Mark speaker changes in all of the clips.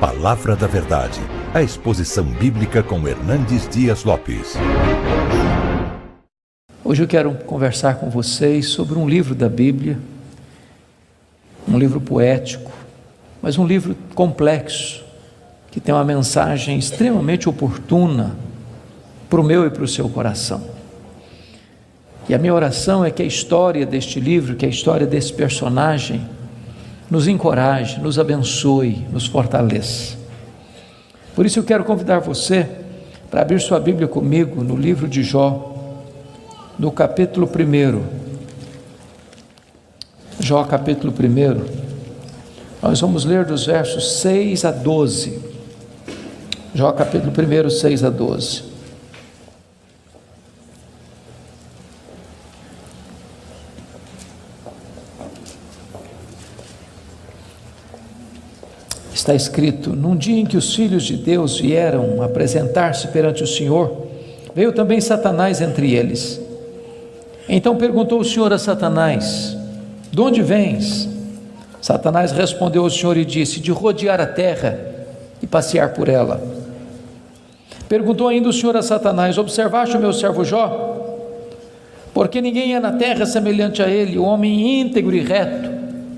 Speaker 1: Palavra da Verdade, a exposição bíblica com Hernandes Dias Lopes.
Speaker 2: Hoje eu quero conversar com vocês sobre um livro da Bíblia, um livro poético, mas um livro complexo, que tem uma mensagem extremamente oportuna para o meu e para o seu coração. E a minha oração é que a história deste livro, que a história desse personagem, nos encoraje, nos abençoe, nos fortaleça. Por isso eu quero convidar você para abrir sua Bíblia comigo no livro de Jó, no capítulo 1. Jó, capítulo 1. Nós vamos ler dos versos 6 a 12. Jó, capítulo 1, 6 a 12. Está escrito: num dia em que os filhos de Deus vieram apresentar-se perante o Senhor, veio também Satanás entre eles. Então perguntou o Senhor a Satanás: de onde vens? Satanás respondeu ao Senhor e disse: de rodear a terra e passear por ela. Perguntou ainda o Senhor a Satanás: observaste o meu servo Jó? Porque ninguém é na terra semelhante a ele, o homem íntegro e reto,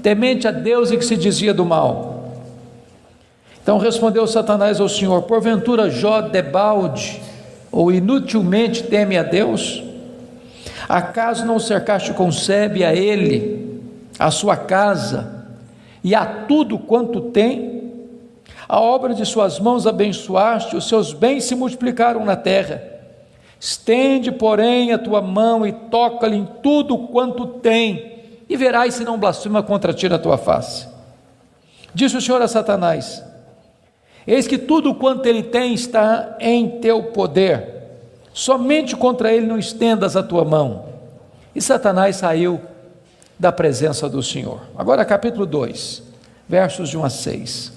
Speaker 2: temente a Deus e que se desvia do mal. Então respondeu Satanás ao Senhor: porventura Jó debalde ou inutilmente teme a Deus? Acaso não cercaste com sebe a ele, a sua casa e a tudo quanto tem? A obra de suas mãos abençoaste, os seus bens se multiplicaram na terra. Estende, porém, a tua mão e toca-lhe em tudo quanto tem, e verás se não blasfema contra ti na tua face. Disse o Senhor a Satanás: eis que tudo quanto ele tem está em teu poder, somente contra ele não estendas a tua mão. E Satanás saiu da presença do Senhor. Agora capítulo 2, versos de 1 a 6.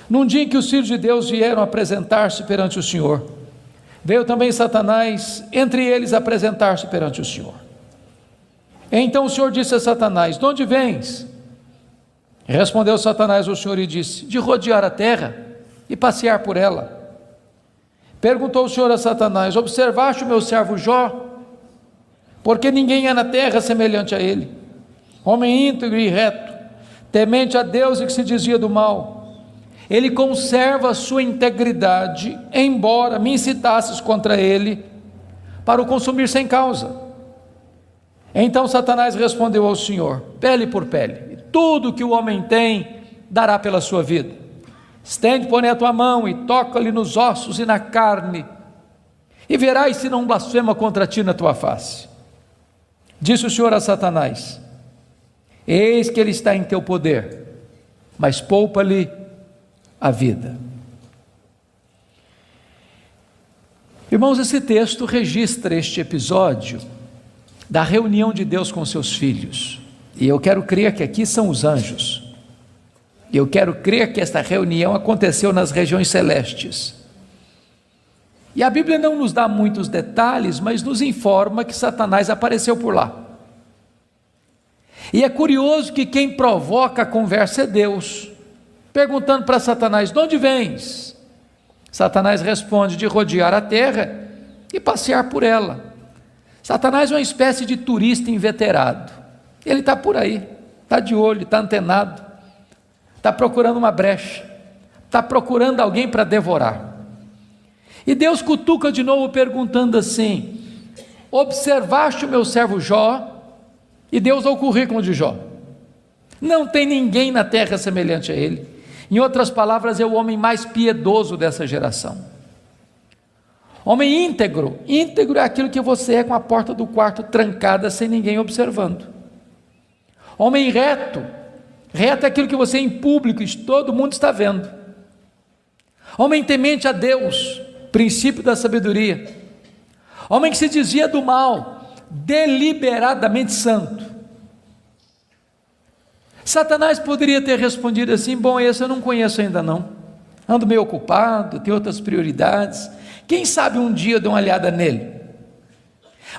Speaker 2: Num dia em que os filhos de Deus vieram apresentar-se perante o Senhor, veio também Satanás entre eles apresentar-se perante o Senhor. Então o Senhor disse a Satanás: de onde vens? Respondeu Satanás ao Senhor e disse: de rodear a terra e passear por ela. Perguntou o Senhor a Satanás: observaste o meu servo Jó? Porque ninguém é na terra semelhante a ele, homem íntegro e reto, temente a Deus e que se desvia do mal. Ele conserva a sua integridade, embora me incitasses contra ele para o consumir sem causa. Então Satanás respondeu ao Senhor: pele por pele, tudo que o homem tem dará pela sua vida. Estende, porém, a tua mão e toca-lhe nos ossos e na carne, e verás se não blasfema contra ti na tua face. Disse o Senhor a Satanás: eis que ele está em teu poder, mas poupa-lhe a vida. Irmãos, esse texto registra este episódio da reunião de Deus com seus filhos, e eu quero crer que aqui são os anjos. Eu quero crer que esta reunião aconteceu nas regiões celestes. E a Bíblia não nos dá muitos detalhes, mas nos informa que Satanás apareceu por lá. E é curioso que quem provoca a conversa é Deus, perguntando para Satanás: de onde vens? Satanás responde: de rodear a terra e passear por ela. Satanás é uma espécie de turista inveterado. Ele está por aí, está de olho, está antenado, está procurando uma brecha, está procurando alguém para devorar. E Deus cutuca de novo perguntando assim: observaste o meu servo Jó? E Deus dá o currículo de Jó. Não tem ninguém na terra semelhante a ele. Em outras palavras, é o homem mais piedoso dessa geração. Homem íntegro. Íntegro é aquilo que você é com a porta do quarto trancada sem ninguém observando. Homem reto. Reto é aquilo que você é em público e todo mundo está vendo. Homem temente a Deus, princípio da sabedoria. Homem que se desvia do mal, deliberadamente santo. Satanás poderia ter respondido assim: bom, esse eu não conheço ainda não, ando meio ocupado, tenho outras prioridades, quem sabe um dia eu dou uma olhada nele.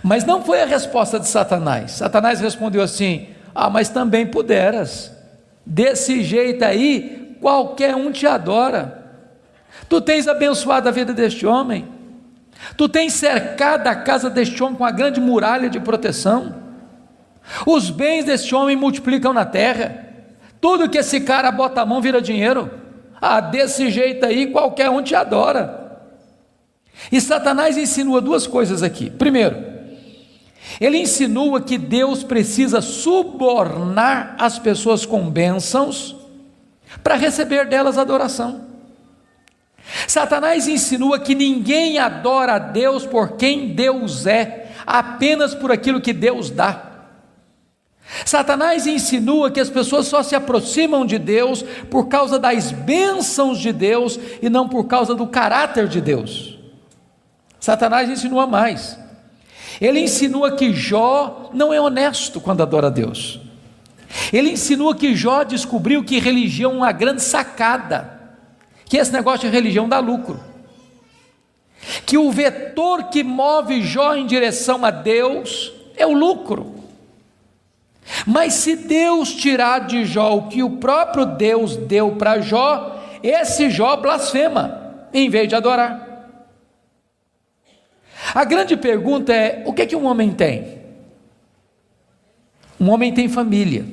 Speaker 2: Mas não foi a resposta de Satanás. Satanás respondeu assim: mas também puderas, desse jeito aí, qualquer um te adora. Tu tens abençoado a vida deste homem, tu tens cercado a casa deste homem com uma grande muralha de proteção, os bens deste homem multiplicam na terra, tudo que esse cara bota a mão vira dinheiro. Desse jeito aí qualquer um te adora. E Satanás insinua duas coisas aqui. Primeiro, ele insinua que Deus precisa subornar as pessoas com bênçãos para receber delas adoração. Satanás insinua que ninguém adora a Deus por quem Deus é, apenas por aquilo que Deus dá. Satanás insinua que as pessoas só se aproximam de Deus por causa das bênçãos de Deus e não por causa do caráter de Deus. Satanás insinua mais. Ele insinua que Jó não é honesto quando adora a Deus. Ele insinua que Jó descobriu que religião é uma grande sacada, que esse negócio de religião dá lucro, que o vetor que move Jó em direção a Deus é o lucro. Mas se Deus tirar de Jó o que o próprio Deus deu para Jó, esse Jó blasfema, em vez de adorar. A grande pergunta é: o que é que um homem tem? Um homem tem família,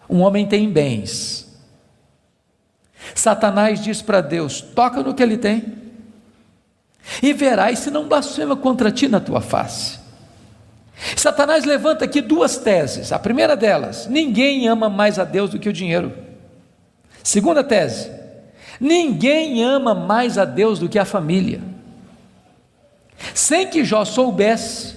Speaker 2: um homem tem bens. Satanás diz para Deus: toca no que ele tem, e verás se não blasfema contra ti na tua face. Satanás levanta aqui duas teses. A primeira delas: ninguém ama mais a Deus do que o dinheiro. Segunda tese: ninguém ama mais a Deus do que a família. Sem que Jó soubesse,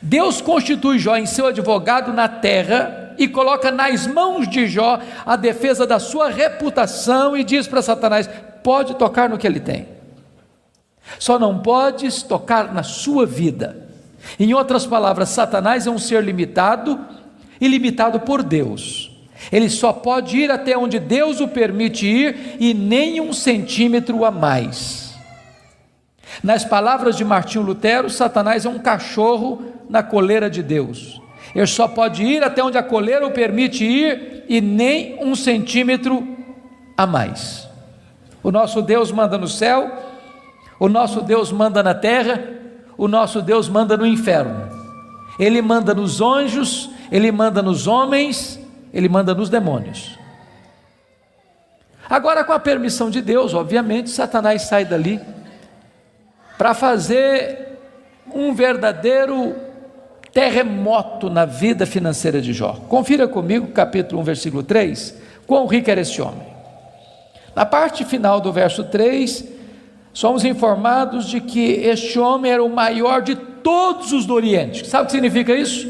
Speaker 2: Deus constitui Jó em seu advogado na terra e coloca nas mãos de Jó a defesa da sua reputação e diz para Satanás: pode tocar no que ele tem, só não podes tocar na sua vida. Em outras palavras, Satanás é um ser limitado e limitado por Deus. Ele só pode ir até onde Deus o permite ir e nem 1 centímetro a mais. Nas palavras de Martinho Lutero, Satanás é um cachorro na coleira de Deus. Ele só pode ir até onde a coleira o permite ir e nem 1 centímetro a mais. O nosso Deus manda no céu, o nosso Deus manda na terra, o nosso Deus manda no inferno. Ele manda nos anjos, ele manda nos homens, ele manda nos demônios. Agora, com a permissão de Deus, obviamente, Satanás sai dali para fazer um verdadeiro terremoto na vida financeira de Jó. Confira comigo, capítulo 1, versículo 3, quão rico era esse homem. Na parte final do verso 3, somos informados de que este homem era o maior de todos os do Oriente. Sabe o que significa isso?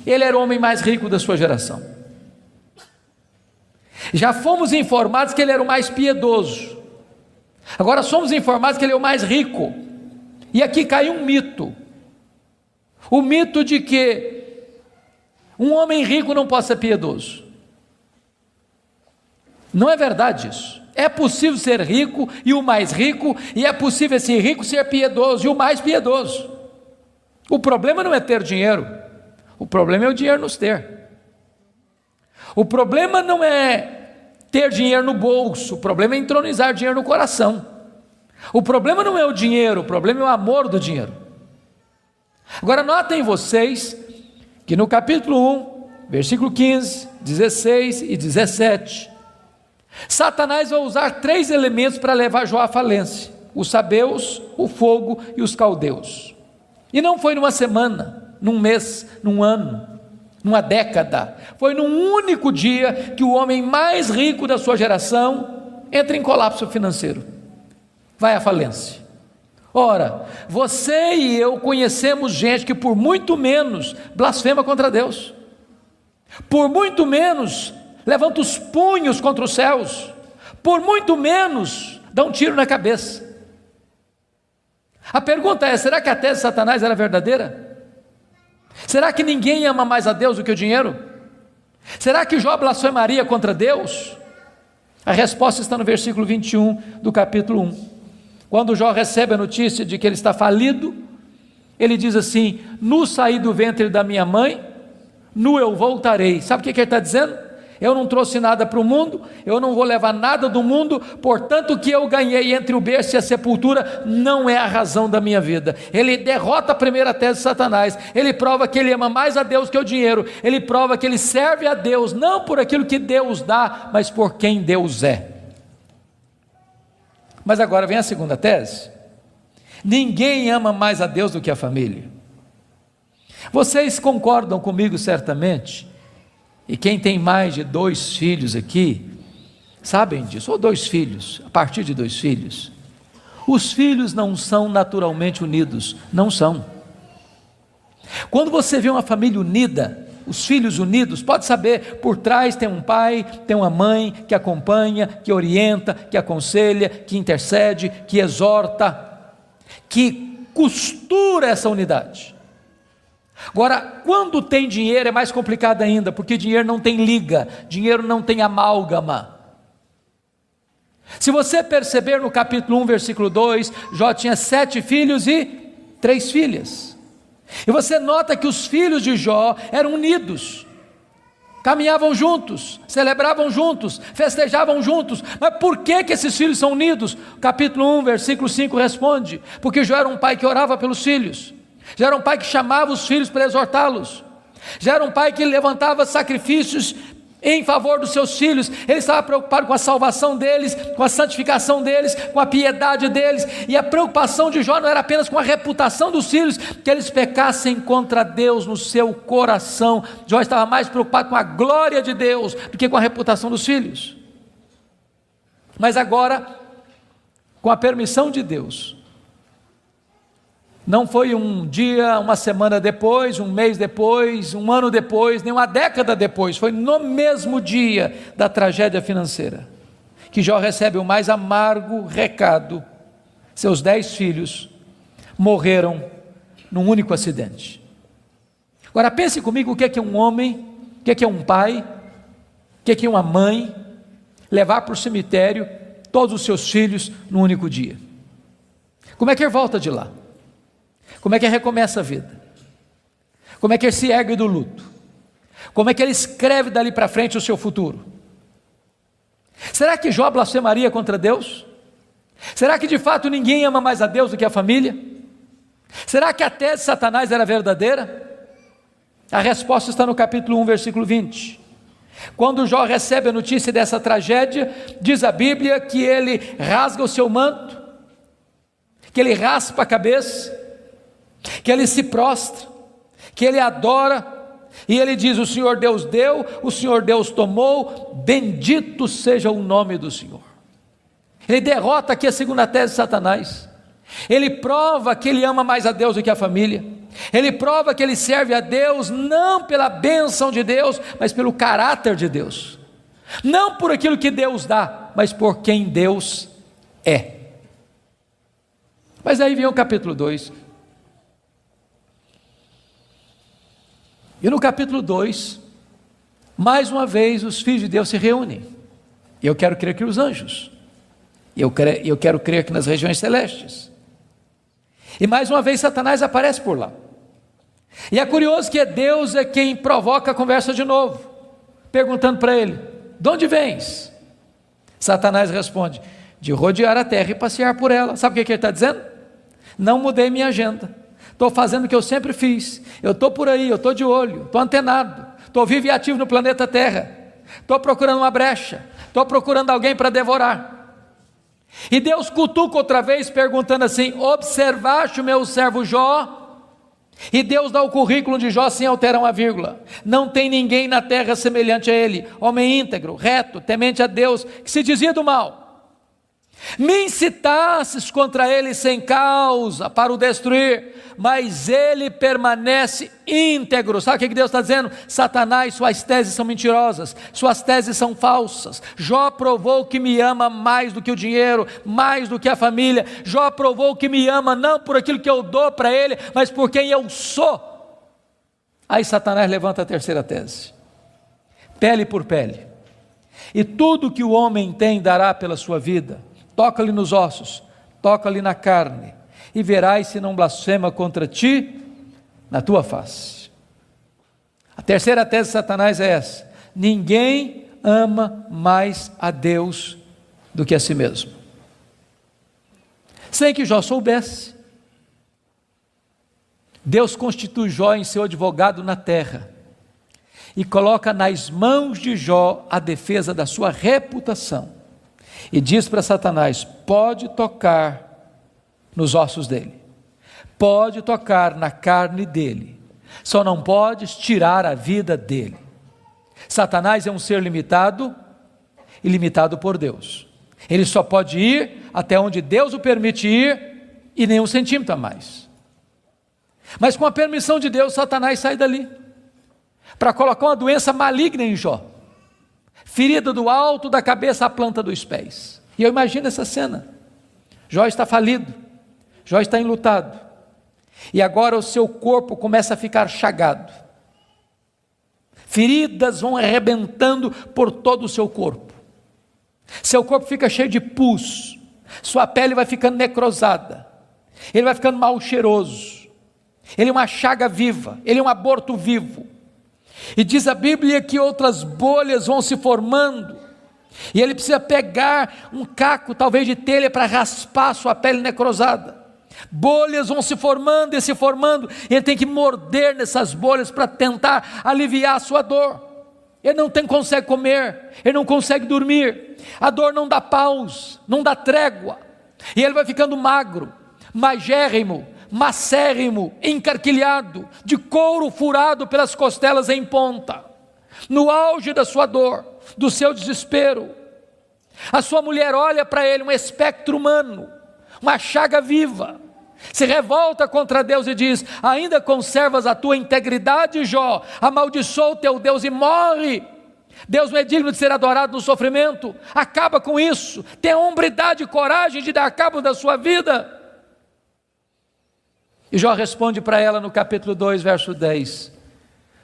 Speaker 2: Ele era o homem mais rico da sua geração. Já fomos informados que ele era o mais piedoso. Agora somos informados que ele é o mais rico. E aqui cai um mito. O mito de que um homem rico não pode ser piedoso. Não é verdade isso. É possível ser rico e o mais rico, e é possível esse rico ser piedoso e o mais piedoso. O problema não é ter dinheiro, o problema é o dinheiro nos ter. O problema não é ter dinheiro no bolso, o problema é entronizar dinheiro no coração. O problema não é o dinheiro, o problema é o amor do dinheiro. Agora notem vocês que no capítulo 1, versículo 15, 16 e 17, Satanás vai usar 3 elementos para levar Jó à falência: os sabeus, o fogo e os caldeus. E não foi numa semana, num mês, num ano, numa década. Foi num único dia que o homem mais rico da sua geração entra em colapso financeiro, vai à falência. Ora, você e eu conhecemos gente que por muito menos blasfema contra Deus, por muito menos levanta os punhos contra os céus, por muito menos dá um tiro na cabeça. A pergunta é: será que a tese de Satanás era verdadeira? Será que ninguém ama mais a Deus do que o dinheiro? Será que Jó blasfemaria contra Deus? A resposta está no versículo 21 do capítulo 1. Quando Jó recebe a notícia de que ele está falido, ele diz assim: nu saí do ventre da minha mãe, nu eu voltarei. Sabe o que ele está dizendo? eu não trouxe nada para o mundo, eu não vou levar nada do mundo, portanto o que eu ganhei entre o berço e a sepultura não é a razão da minha vida. Ele derrota a primeira tese de Satanás, ele prova que ele ama mais a Deus que o dinheiro, ele prova que ele serve a Deus, não por aquilo que Deus dá, mas por quem Deus é. Mas agora vem a segunda tese: ninguém ama mais a Deus do que a família. Vocês concordam comigo certamente, e quem tem mais de 2 filhos aqui, sabem disso, ou 2 filhos, a partir de 2 filhos, os filhos não são naturalmente unidos, não são. Quando você vê uma família unida, os filhos unidos, pode saber, por trás tem um pai, tem uma mãe que acompanha, que orienta, que aconselha, que intercede, que exorta, que costura essa unidade. Agora, quando tem dinheiro é mais complicado ainda, porque dinheiro não tem liga, dinheiro não tem amálgama. Se você perceber no capítulo 1, versículo 2, Jó tinha 7 filhos e 3 filhas. E você nota que os filhos de Jó eram unidos, caminhavam juntos, celebravam juntos, festejavam juntos. Mas por que esses filhos são unidos? Capítulo 1, versículo 5 responde: porque Jó era um pai que orava pelos filhos, já era um pai que chamava os filhos para exortá-los, já era um pai que levantava sacrifícios em favor dos seus filhos. Ele estava preocupado com a salvação deles, com a santificação deles, com a piedade deles, e a preocupação de Jó não era apenas com a reputação dos filhos, que eles pecassem contra Deus no seu coração. Jó estava mais preocupado com a glória de Deus do que com a reputação dos filhos. Mas agora, com a permissão de Deus, não foi um dia, uma semana depois, um mês depois, um ano depois, nem uma década depois, foi no mesmo dia da tragédia financeira, que Jó recebe o mais amargo recado: seus 10 filhos morreram num único acidente. Agora pense comigo, o que é um homem, o que é um pai, o que é uma mãe, levar para o cemitério todos os seus filhos num único dia? Como é que ele volta de lá? Como é que ele recomeça a vida? Como é que ele se ergue do luto? Como é que ele escreve dali para frente o seu futuro? Será que Jó blasfemaria contra Deus? Será que de fato ninguém ama mais a Deus do que a família? Será que a tese de Satanás era verdadeira? A resposta está no capítulo 1, versículo 20. Quando Jó recebe a notícia dessa tragédia, diz a Bíblia que ele rasga o seu manto, que ele raspa a cabeça, que ele se prostra, que ele adora, e ele diz: o Senhor Deus deu, o Senhor Deus tomou, bendito seja o nome do Senhor. Ele derrota aqui a segunda tese de Satanás. Ele prova que ele ama mais a Deus do que a família. Ele prova que ele serve a Deus não pela bênção de Deus, mas pelo caráter de Deus, não por aquilo que Deus dá, mas por quem Deus é. Mas aí vem o capítulo 2. E no capítulo 2, mais uma vez os filhos de Deus se reúnem. Eu quero crer que os anjos, eu quero crer que nas regiões celestes. E mais uma vez Satanás aparece por lá. E é curioso que Deus é quem provoca a conversa de novo, perguntando para ele: de onde vens? Satanás responde: de rodear a terra e passear por ela. Sabe o que ele está dizendo? Não mudei minha agenda, estou fazendo o que eu sempre fiz, eu estou por aí, eu estou de olho, estou antenado, estou vivo e ativo no planeta Terra, estou procurando uma brecha, estou procurando alguém para devorar. E Deus cutuca outra vez, perguntando assim: observaste o meu servo Jó? E Deus dá o currículo de Jó sem alterar uma vírgula: não tem ninguém na terra semelhante a ele, homem íntegro, reto, temente a Deus, que se desvia do mal. Me incitasses contra ele sem causa para o destruir, mas ele permanece íntegro. Sabe o que Deus está dizendo? Satanás, suas teses são mentirosas, suas teses são falsas. Jó provou que me ama mais do que o dinheiro, mais do que a família. Jó provou que me ama não por aquilo que eu dou para ele, mas por quem eu sou. Aí Satanás levanta a terceira tese: pele por pele, e tudo que o homem tem dará pela sua vida. Toca-lhe nos ossos, toca-lhe na carne, e verás se não blasfema contra ti na tua face. A terceira tese de Satanás é essa: ninguém ama mais a Deus do que a si mesmo. Sem que Jó soubesse, Deus constitui Jó em seu advogado na terra e coloca nas mãos de Jó a defesa da sua reputação e diz para Satanás: pode tocar nos ossos dele, pode tocar na carne dele, só não podes tirar a vida dele. Satanás é um ser limitado e limitado por Deus. Ele só pode ir até onde Deus o permite ir e nem um centímetro a mais. Mas com a permissão de Deus, Satanás sai dali para colocar uma doença maligna em Jó, ferida do alto da cabeça à planta dos pés. E eu imagino essa cena. Jó está falido, Jó está enlutado, e agora o seu corpo começa a ficar chagado. Feridas vão arrebentando por todo o seu corpo. Seu corpo fica cheio de pus, sua pele vai ficando necrosada, ele vai ficando mal cheiroso, ele é uma chaga viva, ele é um aborto vivo. E diz a Bíblia que outras bolhas vão se formando, e ele precisa pegar um caco, talvez de telha, para raspar sua pele necrosada. Bolhas vão se formando e se formando, e ele tem que morder nessas bolhas para tentar aliviar a sua dor. Ele não consegue comer, ele não consegue dormir, a dor não dá pausa, não dá trégua, e ele vai ficando magro, magérrimo, macérrimo, encarquilhado, de couro furado pelas costelas em ponta, no auge da sua dor, do seu desespero. A sua mulher olha para ele, um espectro humano, uma chaga viva, se revolta contra Deus e diz: ainda conservas a tua integridade, Jó? Amaldiçoa o teu Deus e morre. Deus não é digno de ser adorado no sofrimento, acaba com isso, tenha hombridade e coragem de dar cabo da sua vida. E Jó responde para ela no capítulo 2, verso 10: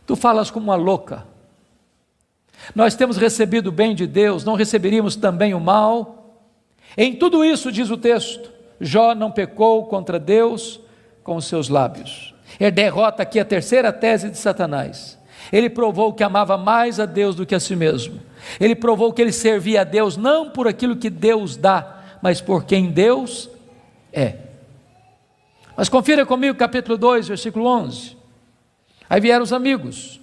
Speaker 2: tu falas como uma louca, nós temos recebido o bem de Deus, não receberíamos também o mal? Em tudo isso, diz o texto, Jó não pecou contra Deus com os seus lábios. Ele derrota aqui a terceira tese de Satanás. Ele provou que amava mais a Deus do que a si mesmo. Ele provou que ele servia a Deus não por aquilo que Deus dá, mas por quem Deus é. Mas confira comigo capítulo 2, versículo 11. Aí vieram os amigos.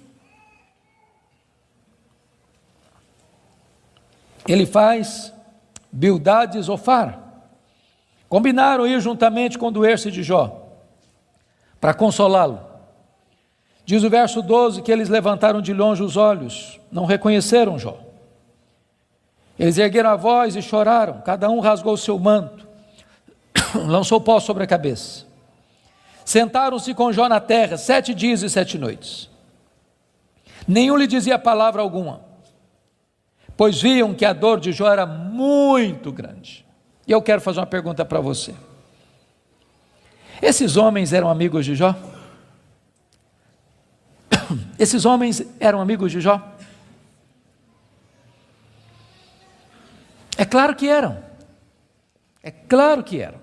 Speaker 2: Ele faz Bildade e Zofar. Combinaram ir juntamente condoer-se de Jó, para consolá-lo. Diz o verso 12 que eles levantaram de longe os olhos, não reconheceram Jó. Eles ergueram a voz e choraram, cada um rasgou o seu manto, lançou pó sobre a cabeça. Sentaram-se com Jó na terra 7 dias e 7 noites. Nenhum lhe dizia palavra alguma, pois viam que a dor de Jó era muito grande. E eu quero fazer uma pergunta para você. Esses homens eram amigos de Jó? Esses homens eram amigos de Jó? É claro que eram. É claro que eram.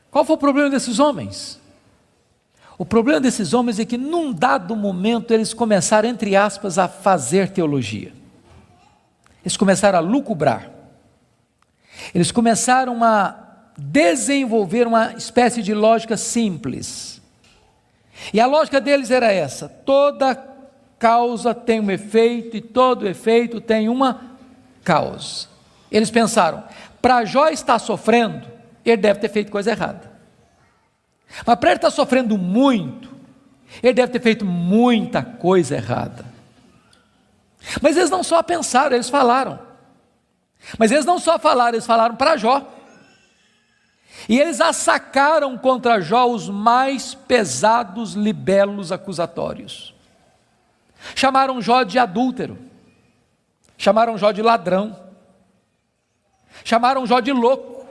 Speaker 2: Qual foi o problema desses homens? O problema desses homens é que num dado momento eles começaram, entre aspas, a fazer teologia. Eles começaram a lucubrar. Eles começaram a desenvolver uma espécie de lógica simples. E a lógica deles era essa: toda causa tem um efeito e todo efeito tem uma causa. Eles pensaram, para Jó estar sofrendo, ele deve ter feito coisa errada. Mas para ele estar sofrendo muito, ele deve ter feito muita coisa errada. Mas eles não só pensaram, eles falaram. Mas eles não só falaram, eles falaram para Jó. E eles assacaram contra Jó os mais pesados libelos acusatórios. Chamaram Jó de adúltero, chamaram Jó de ladrão, chamaram Jó de louco.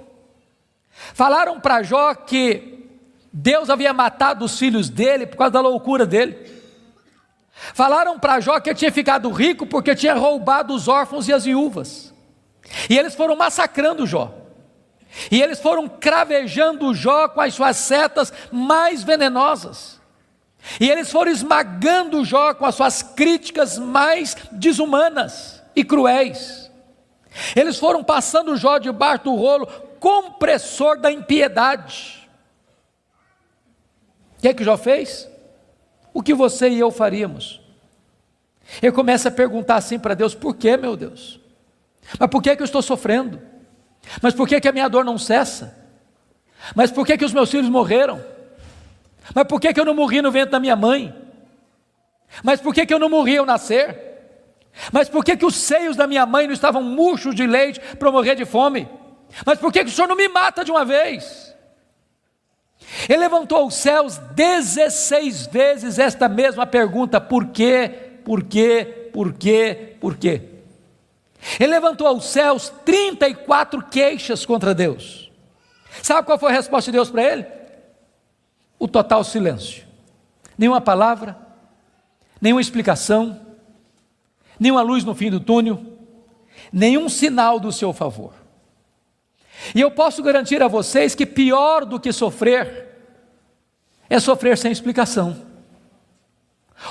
Speaker 2: Falaram para Jó que Deus havia matado os filhos dele por causa da loucura dele. Falaram para Jó que ele tinha ficado rico porque tinha roubado os órfãos e as viúvas. E eles foram massacrando Jó. E eles foram cravejando Jó com as suas setas mais venenosas. E eles foram esmagando Jó com as suas críticas mais desumanas e cruéis. Eles foram passando Jó debaixo do rolo compressor da impiedade. O que é que Jó fez? O que você e eu faríamos? Ele começa a perguntar assim para Deus: por que, meu Deus? Mas por que eu estou sofrendo? Mas por que a minha dor não cessa? Mas por que os meus filhos morreram? Mas por que eu não morri no ventre da minha mãe? Mas por que eu não morri ao nascer? Mas por que os seios da minha mãe não estavam murchos de leite para eu morrer de fome? Mas por que o Senhor não me mata de uma vez? Ele levantou aos céus 16 vezes esta mesma pergunta: por quê? Por quê? Por quê? Por quê? Ele levantou aos céus 34 queixas contra Deus. Sabe qual foi a resposta de Deus para ele? O total silêncio. Nenhuma palavra, nenhuma explicação, nenhuma luz no fim do túnel, nenhum sinal do seu favor. E eu posso garantir a vocês que pior do que sofrer é sofrer sem explicação.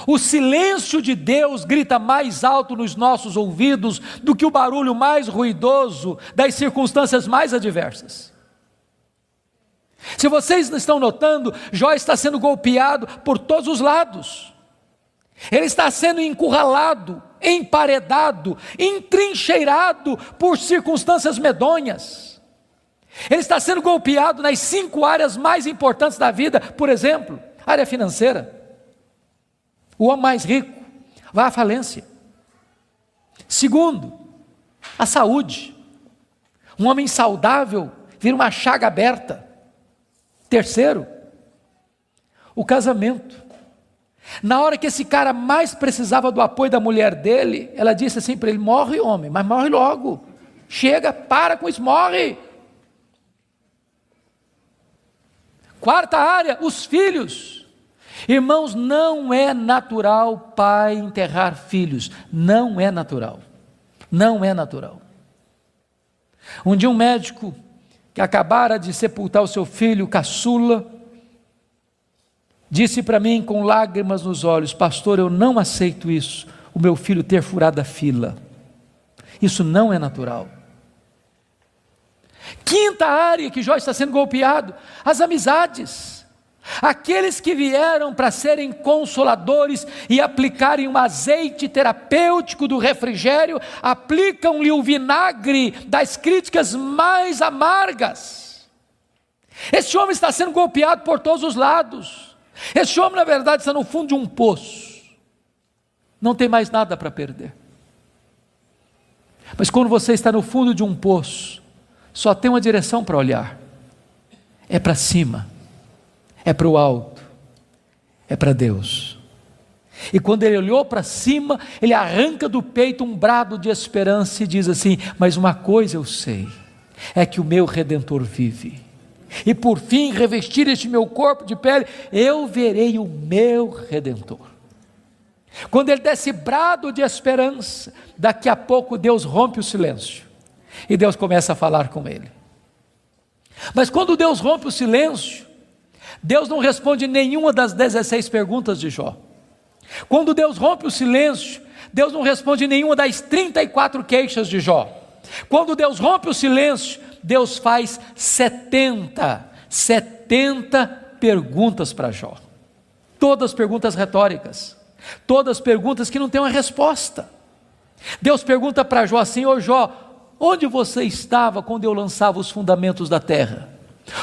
Speaker 2: O silêncio de Deus grita mais alto nos nossos ouvidos do que o barulho mais ruidoso das circunstâncias mais adversas. Se vocês estão notando, Jó está sendo golpeado por todos os lados. Ele está sendo encurralado, emparedado, entrincheirado por circunstâncias medonhas. Ele está sendo golpeado nas 5 áreas mais importantes da vida. Por exemplo, área financeira. O homem mais rico vai à falência. Segundo, a saúde. Um homem saudável vira uma chaga aberta. Terceiro, o casamento. Na hora que esse cara mais precisava do apoio da mulher dele, ela disse assim para ele: morre, homem, mas morre logo. Chega, para com isso, morre. Quarta área, os filhos. Irmãos, não é natural pai enterrar filhos. Não é natural. Não é natural. Um dia um médico que acabara de sepultar o seu filho caçula, disse para mim com lágrimas nos olhos: pastor, eu não aceito isso, o meu filho ter furado a fila. Isso não é natural. Quinta área que Jó está sendo golpeado: as amizades. Aqueles que vieram para serem consoladores e aplicarem um azeite terapêutico do refrigério, aplicam-lhe o vinagre das críticas mais amargas. Esse homem está sendo golpeado por todos os lados. Esse homem, na verdade, está no fundo de um poço. Não tem mais nada para perder. Mas quando você está no fundo de um poço, só tem uma direção para olhar: é para cima. É para o alto, é para Deus. E quando ele olhou para cima, ele arranca do peito um brado de esperança e diz assim: mas uma coisa eu sei, é que o meu Redentor vive, e por fim revestir este meu corpo de pele, eu verei o meu Redentor. Quando ele dá esse brado de esperança, daqui a pouco Deus rompe o silêncio, e Deus começa a falar com ele. Mas quando Deus rompe o silêncio, Deus não responde nenhuma das 16 perguntas de Jó. Quando Deus rompe o silêncio, Deus não responde nenhuma das 34 queixas de Jó. Quando Deus rompe o silêncio, Deus faz 70 perguntas para Jó. Todas perguntas retóricas, todas perguntas que não têm uma resposta. Deus pergunta para Jó assim: ô Jó, onde você estava quando eu lançava os fundamentos da terra?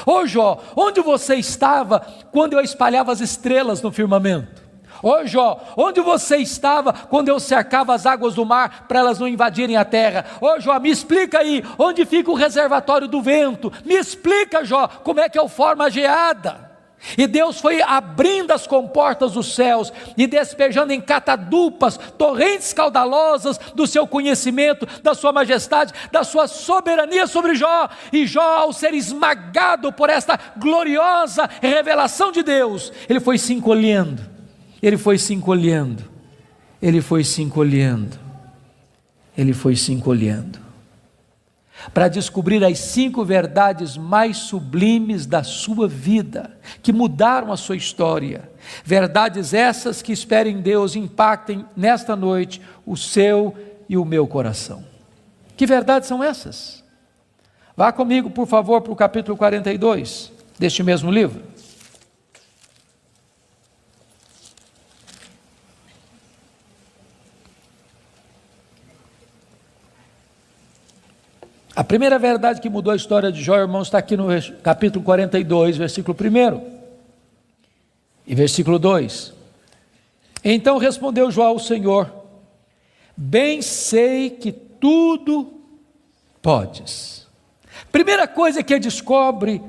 Speaker 2: Ô Jó, onde você estava quando eu espalhava as estrelas no firmamento? Ô Jó, onde você estava quando eu cercava as águas do mar para elas não invadirem a terra? Ô Jó, me explica aí, onde fica o reservatório do vento? Me explica, Jó, como é que eu formo a geada? E Deus foi abrindo as comportas dos céus e despejando em catadupas torrentes caudalosas do seu conhecimento, da sua majestade, da sua soberania sobre Jó. E Jó, ao ser esmagado por esta gloriosa revelação de Deus, ele foi se encolhendo, ele foi se encolhendo, ele foi se encolhendo, ele foi se encolhendo. para descobrir as 5 verdades mais sublimes da sua vida, que mudaram a sua história. Verdades essas que, espero em Deus, impactem nesta noite o seu e o meu coração. Que verdades são essas? Vá comigo, por favor, para o capítulo 42 deste mesmo livro. A primeira verdade que mudou a história de Jó, irmãos, está aqui no capítulo 42, versículo 1 e versículo 2. Então respondeu Jó ao Senhor: bem sei que tudo podes. Primeira coisa que ele descobre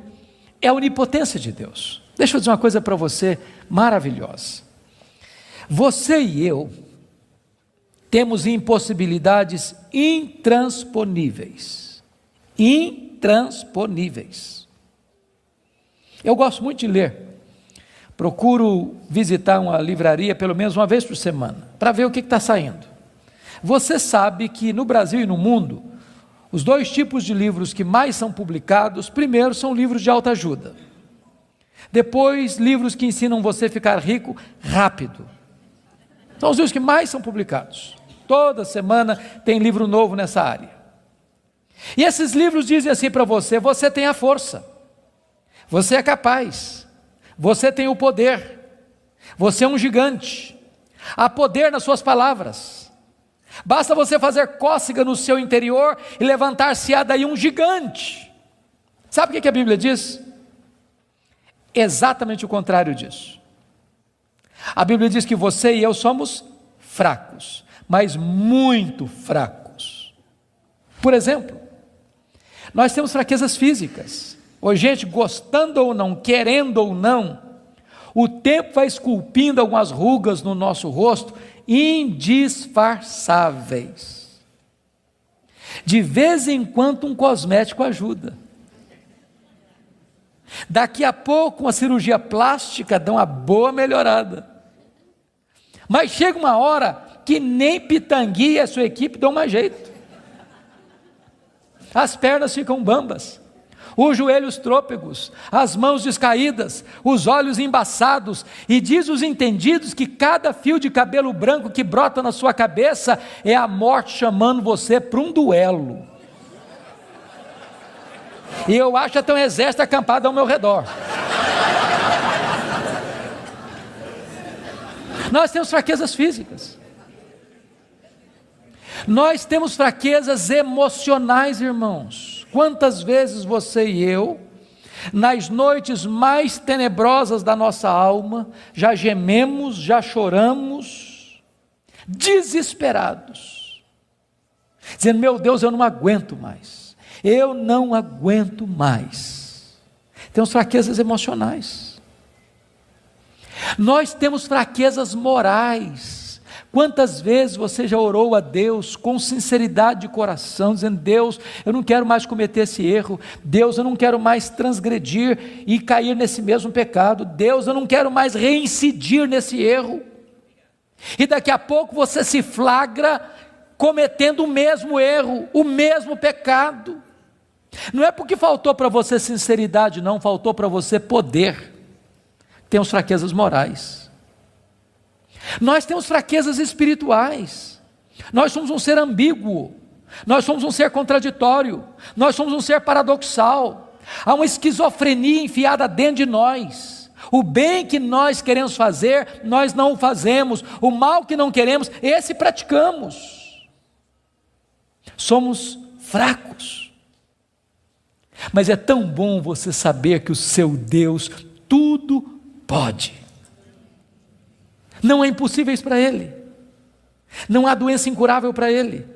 Speaker 2: é a onipotência de Deus. Deixa eu dizer uma coisa para você maravilhosa. Você e eu temos impossibilidades intransponíveis. Intransponíveis. Eu gosto muito de ler. Procuro visitar uma livraria pelo menos uma vez por semana, para ver o que está saindo. Você sabe que no Brasil e no mundo, os 2 tipos de livros que mais são publicados, primeiro são livros de autoajuda. Depois, livros que ensinam você a ficar rico rápido. São os livros que mais são publicados. Toda semana tem livro novo nessa área. E esses livros dizem assim para você: você tem a força, você é capaz, você tem o poder, você é um gigante, há poder nas suas palavras, basta você fazer cócega no seu interior e levantar-se-á daí um gigante. Sabe o que a Bíblia diz? Exatamente o contrário disso. A Bíblia diz que você e eu somos fracos, mas muito fracos. Por exemplo, nós temos fraquezas físicas. Hoje, gente, gostando ou não, querendo ou não, o tempo vai esculpindo algumas rugas no nosso rosto, indisfarçáveis. De vez em quando um cosmético ajuda. Daqui a pouco uma cirurgia plástica dá uma boa melhorada. Mas chega uma hora que nem Pitangui e a sua equipe dão mais jeito. As pernas ficam bambas, os joelhos trôpegos, as mãos descaídas, os olhos embaçados, e diz os entendidos que cada fio de cabelo branco que brota na sua cabeça é a morte chamando você para um duelo. E eu acho até um exército acampado ao meu redor. Nós temos fraquezas físicas. Nós temos fraquezas emocionais, irmãos. Quantas vezes você e eu, nas noites mais tenebrosas da nossa alma, já gememos, já choramos, desesperados, dizendo: meu Deus, eu não aguento mais, eu não aguento mais. Temos fraquezas emocionais. Nós temos fraquezas morais. Quantas vezes você já orou a Deus com sinceridade de coração, dizendo: Deus, eu não quero mais cometer esse erro, Deus, eu não quero mais transgredir e cair nesse mesmo pecado, Deus, eu não quero mais reincidir nesse erro, e daqui a pouco você se flagra cometendo o mesmo erro, o mesmo pecado. Não é porque faltou para você sinceridade, não, faltou para você poder. Temos fraquezas morais. Nós temos fraquezas espirituais. Nós somos um ser ambíguo, nós somos um ser contraditório, nós somos um ser paradoxal. Há uma esquizofrenia enfiada dentro de nós. O bem que nós queremos fazer, nós não o fazemos. O mal que não queremos, esse praticamos. Somos fracos. Mas é tão bom você saber que o seu Deus tudo pode. Não há impossíveis para Ele, não há doença incurável para Ele,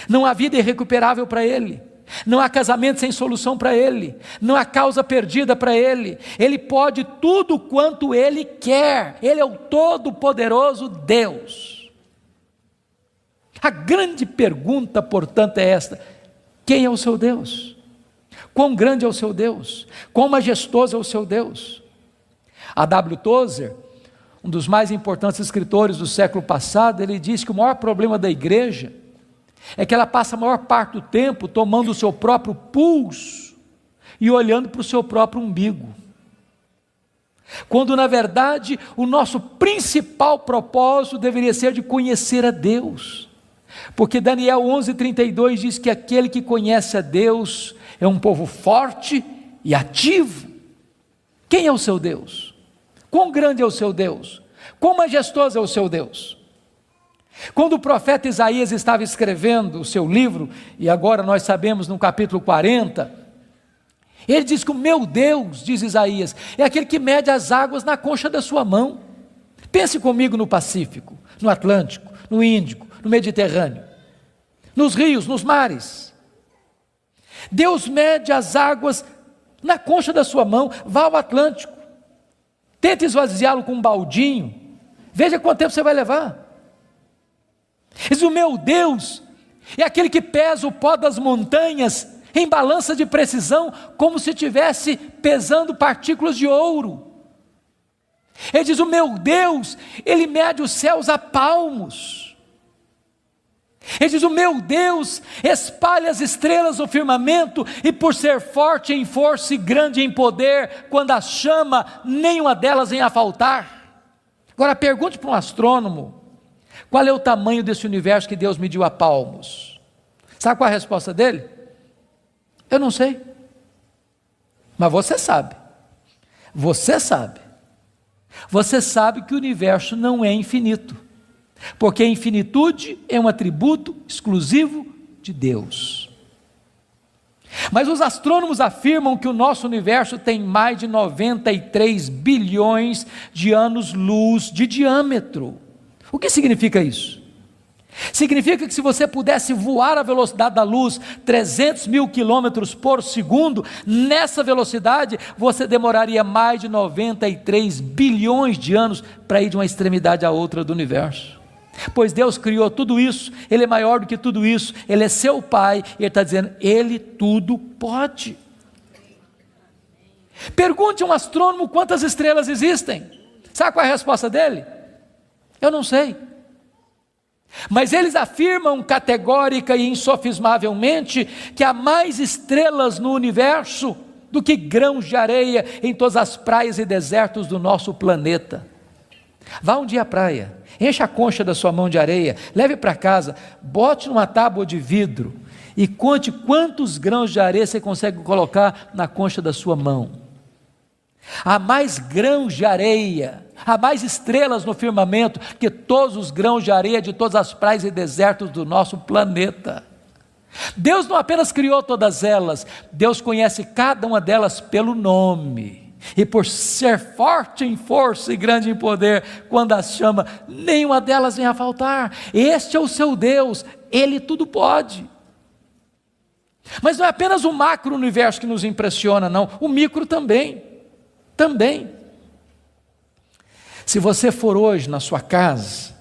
Speaker 2: não há vida irrecuperável para Ele, não há casamento sem solução para Ele, não há causa perdida para Ele. Ele pode tudo quanto Ele quer. Ele é o todo-poderoso Deus. A grande pergunta, portanto, é esta: quem é o seu Deus? Quão grande é o seu Deus? Quão majestoso é o seu Deus? A W. Tozer, um dos mais importantes escritores do século passado, ele diz que o maior problema da igreja é que ela passa a maior parte do tempo tomando o seu próprio pulso e olhando para o seu próprio umbigo. Quando na verdade o nosso principal propósito deveria ser de conhecer a Deus. Porque Daniel 11:32 diz que aquele que conhece a Deus é um povo forte e ativo. Quem é o seu Deus? Quão grande é o seu Deus? Quão majestoso é o seu Deus? Quando o profeta Isaías estava escrevendo o seu livro, e agora nós sabemos no capítulo 40, ele diz que o meu Deus, diz Isaías, é aquele que mede as águas na concha da sua mão. Pense comigo no Pacífico, no Atlântico, no Índico, no Mediterrâneo, nos rios, nos mares. Deus mede as águas na concha da sua mão. Vá ao Atlântico, tente esvaziá-lo com um baldinho, veja quanto tempo você vai levar. Diz: o meu Deus é aquele que pesa o pó das montanhas em balança de precisão, como se estivesse pesando partículas de ouro. Ele diz: o meu Deus, ele mede os céus a palmos. Ele diz: o meu Deus espalha as estrelas no firmamento, e por ser forte em força e grande em poder, quando as chama, nenhuma delas vem a faltar. Agora pergunte para um astrônomo: qual é o tamanho desse universo que Deus mediu a palmos? Sabe qual é a resposta dele? Eu não sei. Mas você sabe. Você sabe. Você sabe que o universo não é infinito, porque a infinitude é um atributo exclusivo de Deus. Mas os astrônomos afirmam que o nosso universo tem mais de 93 bilhões de anos-luz de diâmetro. O que significa isso? Significa que se você pudesse voar à velocidade da luz, 300 mil quilômetros por segundo, nessa velocidade você demoraria mais de 93 bilhões de anos para ir de uma extremidade à outra do universo. Pois Deus criou tudo isso, Ele é maior do que tudo isso, Ele é seu Pai, e Ele está dizendo: Ele tudo pode. Pergunte a um astrônomo quantas estrelas existem. Sabe qual é a resposta dele? Eu não sei. Mas eles afirmam categórica e insofismavelmente que há mais estrelas no universo do que grãos de areia em todas as praias e desertos do nosso planeta. Vá um dia à praia, encha a concha da sua mão de areia, leve para casa, bote numa tábua de vidro e conte quantos grãos de areia você consegue colocar na concha da sua mão. Há mais grãos de areia, há mais estrelas no firmamento que todos os grãos de areia de todas as praias e desertos do nosso planeta. Deus não apenas criou todas elas, Deus conhece cada uma delas pelo nome, e por ser forte em força e grande em poder, quando as chama, nenhuma delas vem a faltar. Este é o seu Deus, Ele tudo pode. Mas não é apenas o macro-universo que nos impressiona, não, o micro também. Se você for hoje na sua casa,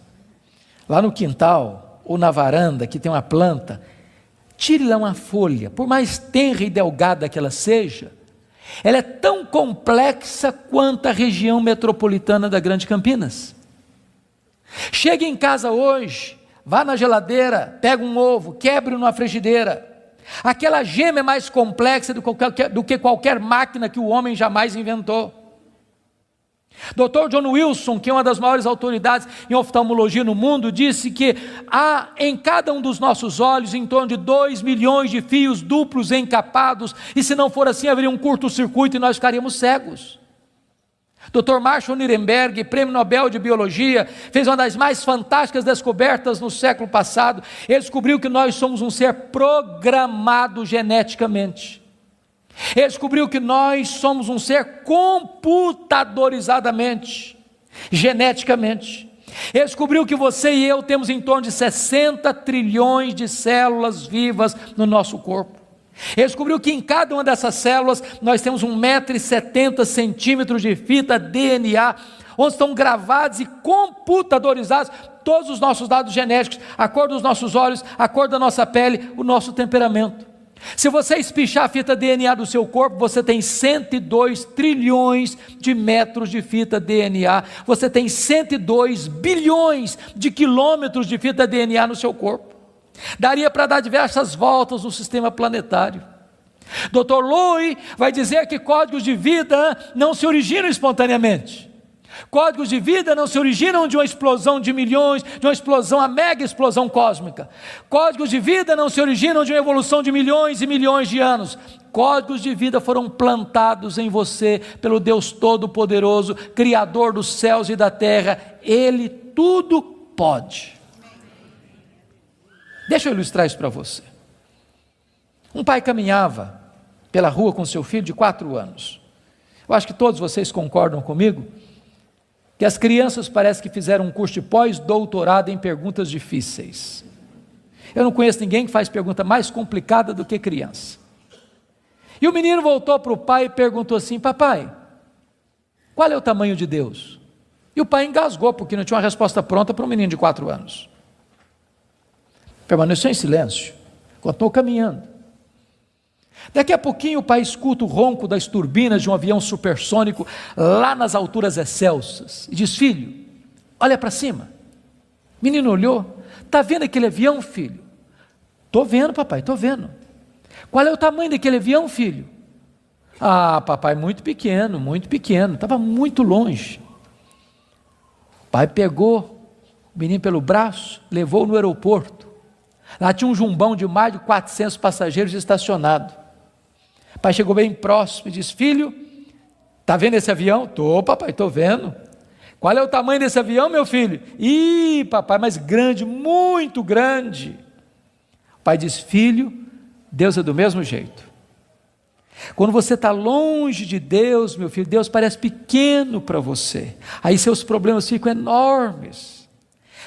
Speaker 2: lá no quintal ou na varanda que tem uma planta, tire lá uma folha, por mais tenra e delgada que ela seja, ela é tão complexa quanto a região metropolitana da Grande Campinas. Chegue em casa hoje, vá na geladeira, pega um ovo, quebre numa frigideira. Aquela gema é mais complexa do que qualquer máquina que o homem jamais inventou. Dr. John Wilson, que é uma das maiores autoridades em oftalmologia no mundo, disse que há em cada um dos nossos olhos em torno de 2 milhões de fios duplos encapados, e se não for assim haveria um curto-circuito e nós ficaríamos cegos. Dr. Marshall Nirenberg, prêmio Nobel de Biologia, fez uma das mais fantásticas descobertas no século passado. Ele descobriu que nós somos um ser programado geneticamente. Ele descobriu que nós somos um ser computadorizadamente, geneticamente. Ele descobriu que você e eu temos em torno de 60 trilhões de células vivas no nosso corpo. Ele descobriu que em cada uma dessas células nós temos 1,70 m de fita DNA, onde estão gravados e computadorizados todos os nossos dados genéticos, a cor dos nossos olhos, a cor da nossa pele, o nosso temperamento. Se você espichar a fita DNA do seu corpo, você tem 102 trilhões de metros de fita DNA, você tem 102 bilhões de quilômetros de fita DNA no seu corpo. Daria para dar diversas voltas no sistema planetário. Dr. Lowy vai dizer que códigos de vida não se originam espontaneamente. Códigos de vida não se originam de uma explosão de milhões, de uma explosão, a mega explosão cósmica. Códigos de vida não se originam de uma evolução de milhões e milhões de anos. Códigos de vida foram plantados em você pelo Deus Todo-Poderoso, Criador dos céus e da terra. Ele tudo pode. Deixa eu ilustrar isso para você. Um pai caminhava pela rua com seu filho de 4 anos. Eu acho que todos vocês concordam comigo que as crianças parece que fizeram um curso de pós-doutorado em perguntas difíceis. Eu não conheço ninguém que faz pergunta mais complicada do que criança. E o menino voltou para o pai e perguntou assim: papai, qual é o tamanho de Deus? E o pai engasgou, porque não tinha uma resposta pronta para um menino de 4 anos. Permaneceu em silêncio, continuou caminhando. Daqui a pouquinho o pai escuta o ronco das turbinas de um avião supersônico lá nas alturas excelsas e diz: filho, olha para cima. O menino olhou: está vendo aquele avião, filho? Estou vendo, papai, estou vendo. Qual é o tamanho daquele avião, filho? Ah, papai, muito pequeno, estava muito longe. O pai pegou o menino pelo braço, levou no aeroporto. Lá tinha um jumbão de mais de 400 passageiros estacionado. O pai chegou bem próximo e disse: filho, está vendo esse avião? Estou, papai, estou vendo. Qual é o tamanho desse avião, meu filho? Ih, papai, mas grande, muito grande. O pai disse: filho, Deus é do mesmo jeito. Quando você está longe de Deus, meu filho, Deus parece pequeno para você. Aí seus problemas ficam enormes.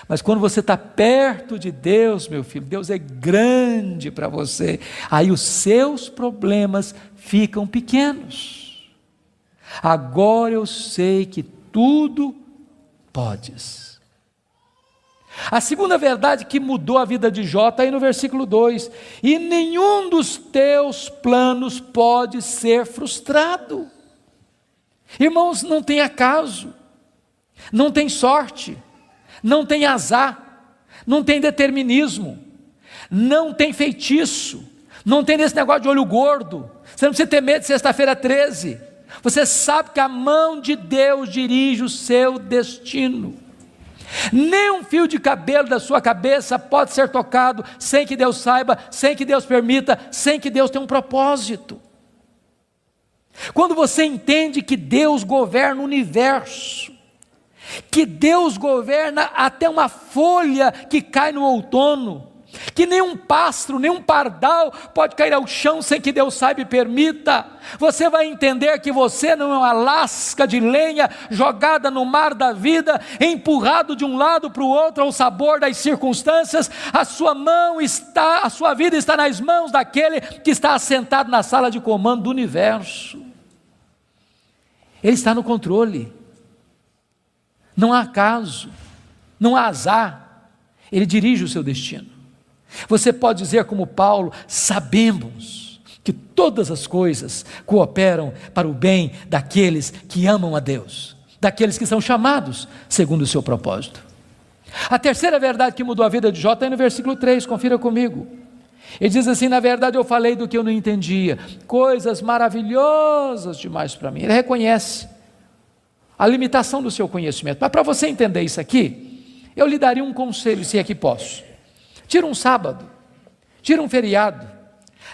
Speaker 2: Mas quando você está perto de Deus, meu filho, Deus é grande para você. Aí os seus problemas ficam pequenos. Agora eu sei que tudo podes. A segunda verdade que mudou a vida de Jó está aí no versículo 2. E nenhum dos teus planos pode ser frustrado. Irmãos, não tem acaso, não tem sorte, não tem azar, não tem determinismo, não tem feitiço, não tem esse negócio de olho gordo. Você não precisa ter medo de sexta-feira 13. Você sabe que a mão de Deus dirige o seu destino. Nem um fio de cabelo da sua cabeça pode ser tocado sem que Deus saiba, sem que Deus permita, sem que Deus tenha um propósito. Quando você entende que Deus governa o universo, que Deus governa até uma folha que cai no outono, que nenhum pássaro, nenhum pardal pode cair ao chão sem que Deus saiba e permita, você vai entender que você não é uma lasca de lenha jogada no mar da vida, empurrado de um lado para o outro ao sabor das circunstâncias. A sua vida está nas mãos daquele que está assentado na sala de comando do universo. Ele está no controle. Não há acaso, não há azar, ele dirige o seu destino. Você pode dizer como Paulo: sabemos que todas as coisas cooperam para o bem daqueles que amam a Deus, daqueles que são chamados segundo o seu propósito. A terceira verdade que mudou a vida de Jó está aí no versículo 3, confira comigo. Ele diz assim: na verdade eu falei do que eu não entendia, coisas maravilhosas demais para mim. Ele reconhece a limitação do seu conhecimento. Mas para você entender isso aqui, eu lhe daria um conselho, se é que posso. Tira um sábado, tira um feriado,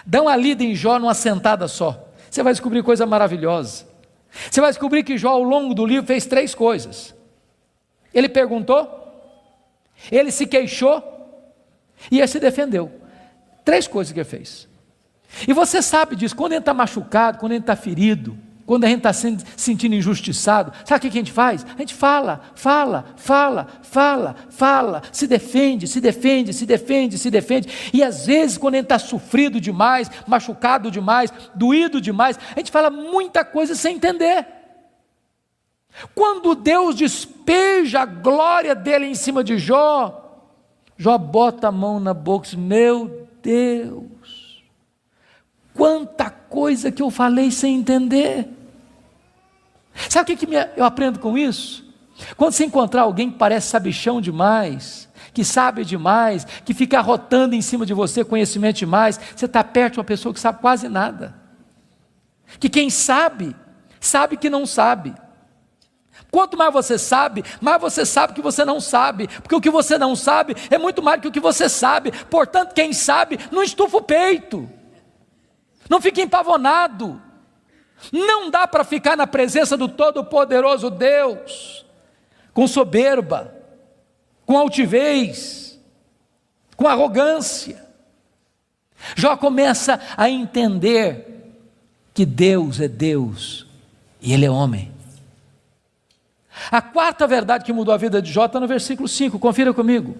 Speaker 2: dá uma lida em Jó numa sentada só. Você vai descobrir coisa maravilhosa. Você vai descobrir que Jó, ao longo do livro, fez 3 coisas. Ele perguntou, ele se queixou e ele se defendeu. 3 coisas que ele fez. E você sabe disso, quando ele está machucado, quando ele está ferido, quando a gente está se sentindo injustiçado, sabe o que a gente faz? A gente fala, se defende, e às vezes quando a gente está sofrido demais, machucado demais, doído demais, a gente fala muita coisa sem entender. Quando Deus despeja a glória dele em cima de Jó, Jó bota a mão na boca e diz: meu Deus, quanta coisa que eu falei sem entender. Sabe o que eu aprendo com isso? Quando você encontrar alguém que parece sabichão demais, que sabe demais, que fica arrotando em cima de você conhecimento demais. Você está perto de uma pessoa que sabe quase nada. Que quem sabe, sabe que não sabe. Quanto mais você sabe que você não sabe, porque o que você não sabe é muito mais do que o que você sabe. Portanto, quem sabe, não estufa o peito, não fica empavonado. Não dá para ficar na presença do Todo-Poderoso Deus com soberba, com altivez, com arrogância. Jó começa a entender que Deus é Deus e Ele é homem. A quarta verdade que mudou a vida de Jó está no versículo 5, confira comigo.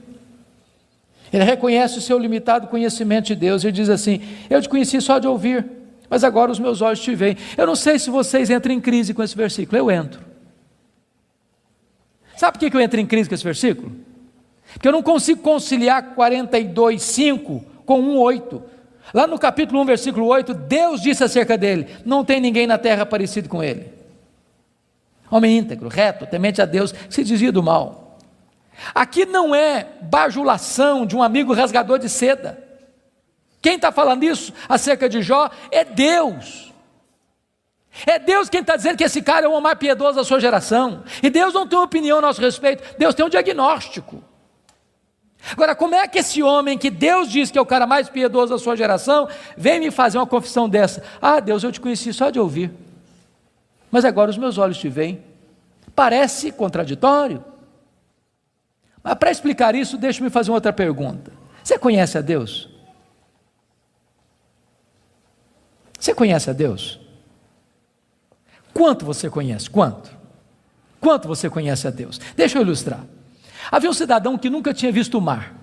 Speaker 2: Ele reconhece o seu limitado conhecimento de Deus, ele diz assim: eu te conheci só de ouvir, mas agora os meus olhos te veem. Eu não sei se vocês entram em crise com esse versículo, eu entro. Sabe por que eu entro em crise com esse versículo? Porque eu não consigo conciliar 42:5 com 1:8. Lá no capítulo 1, versículo 8, Deus disse acerca dele: não tem ninguém na terra parecido com ele. Homem íntegro, reto, temente a Deus, que se desvia do mal. Aqui não é bajulação de um amigo rasgador de seda. Quem está falando isso acerca de Jó é Deus. É Deus quem está dizendo que esse cara é o homem mais piedoso da sua geração. E Deus não tem uma opinião a nosso respeito, Deus tem um diagnóstico. Agora, como é que esse homem que Deus diz que é o cara mais piedoso da sua geração, vem me fazer uma confissão dessa? Ah, Deus, eu te conheci só de ouvir, mas agora os meus olhos te veem. Parece contraditório. Mas para explicar isso, deixe-me fazer uma outra pergunta. Você conhece a Deus? Você conhece a Deus? Quanto você conhece? Quanto? Quanto você conhece a Deus? Deixa eu ilustrar. Havia um cidadão que nunca tinha visto o mar.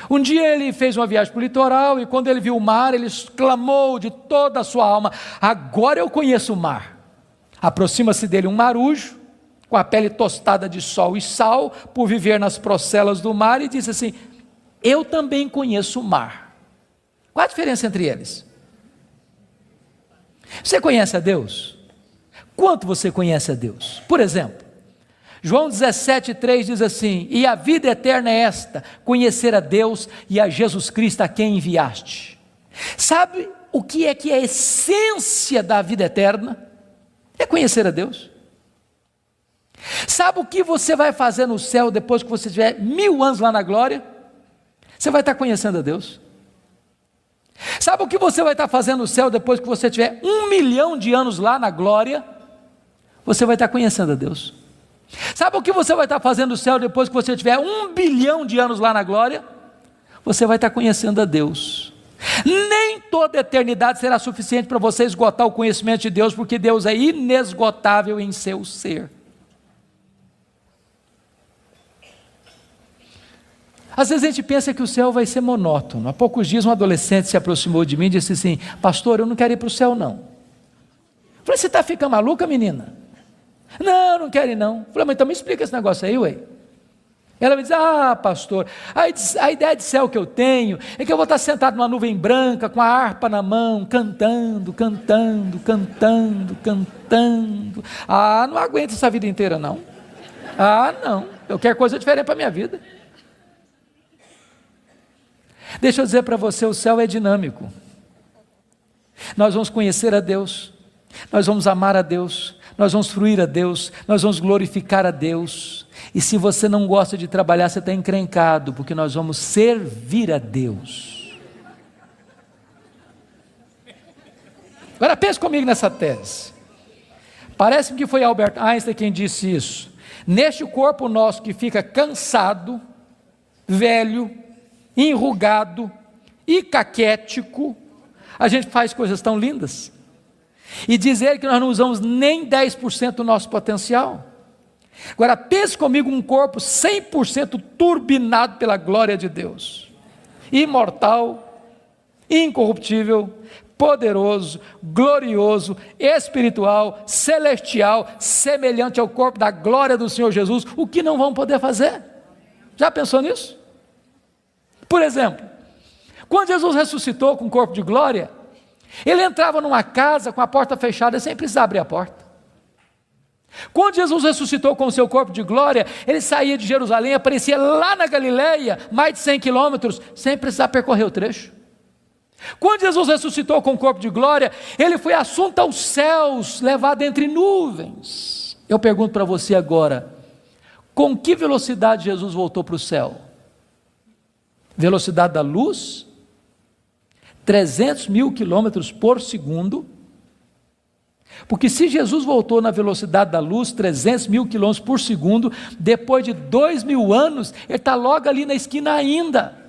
Speaker 2: Um dia ele fez uma viagem para o litoral e quando ele viu o mar, ele exclamou de toda a sua alma: agora eu conheço o mar. Aproxima-se dele um marujo, com a pele tostada de sol e sal, por viver nas procelas do mar, e disse assim: eu também conheço o mar. Qual a diferença entre eles? Você conhece a Deus? Quanto você conhece a Deus? Por exemplo, João 17,3 diz assim: e a vida eterna é esta, conhecer a Deus e a Jesus Cristo a quem enviaste. Sabe o que é a essência da vida eterna? É conhecer a Deus. Sabe o que você vai fazer no céu depois que você tiver 1000 anos lá na glória? Você vai estar conhecendo a Deus. Sabe o que você vai estar fazendo no céu depois que você tiver 1 milhão de anos lá na glória? Você vai estar conhecendo a Deus. Sabe o que você vai estar fazendo no céu depois que você tiver 1 bilhão de anos lá na glória? Você vai estar conhecendo a Deus. Nem toda a eternidade será suficiente para você esgotar o conhecimento de Deus, porque Deus é inesgotável em seu ser. Às vezes a gente pensa que o céu vai ser monótono. Há poucos dias um adolescente se aproximou de mim e disse assim: pastor, eu não quero ir para o céu não. Eu falei: você está ficando maluca, menina? Não quero ir não. Eu falei: mas então me explica esse negócio aí, ué. Ela me diz: ah, pastor, a ideia de céu que eu tenho é que eu vou estar sentado numa nuvem branca, com a harpa na mão, cantando. Ah, não aguento essa vida inteira não. Ah, não, eu quero coisa diferente para a minha vida. Deixa eu dizer para você, o céu é dinâmico. Nós vamos conhecer a Deus, nós vamos amar a Deus, nós vamos fruir a Deus, nós vamos glorificar a Deus. E se você não gosta de trabalhar, você está encrencado, porque nós vamos servir a Deus. Agora pense comigo nessa tese. Parece-me que foi Albert Einstein quem disse isso. Neste corpo nosso que fica cansado, velho, enrugado e caquético, a gente faz coisas tão lindas. E dizer que nós não usamos nem 10% do nosso potencial. Agora pense comigo um corpo 100% turbinado pela glória de Deus, imortal, incorruptível, poderoso, glorioso, espiritual, celestial, semelhante ao corpo da glória do Senhor Jesus. O que não vão poder fazer? Já pensou nisso? Por exemplo, quando Jesus ressuscitou com o corpo de glória, ele entrava numa casa com a porta fechada sem precisar abrir a porta. Quando Jesus ressuscitou com o seu corpo de glória, ele saía de Jerusalém, aparecia lá na Galileia, mais de 100 quilômetros, sem precisar percorrer o trecho. Quando Jesus ressuscitou com o corpo de glória, ele foi assunto aos céus, levado entre nuvens. Eu pergunto para você agora, com que velocidade Jesus voltou para o céu? Velocidade da luz? 300 mil quilômetros por segundo. Porque se Jesus voltou na velocidade da luz, 300 mil quilômetros por segundo, depois de 2000 anos, ele está logo ali na esquina ainda.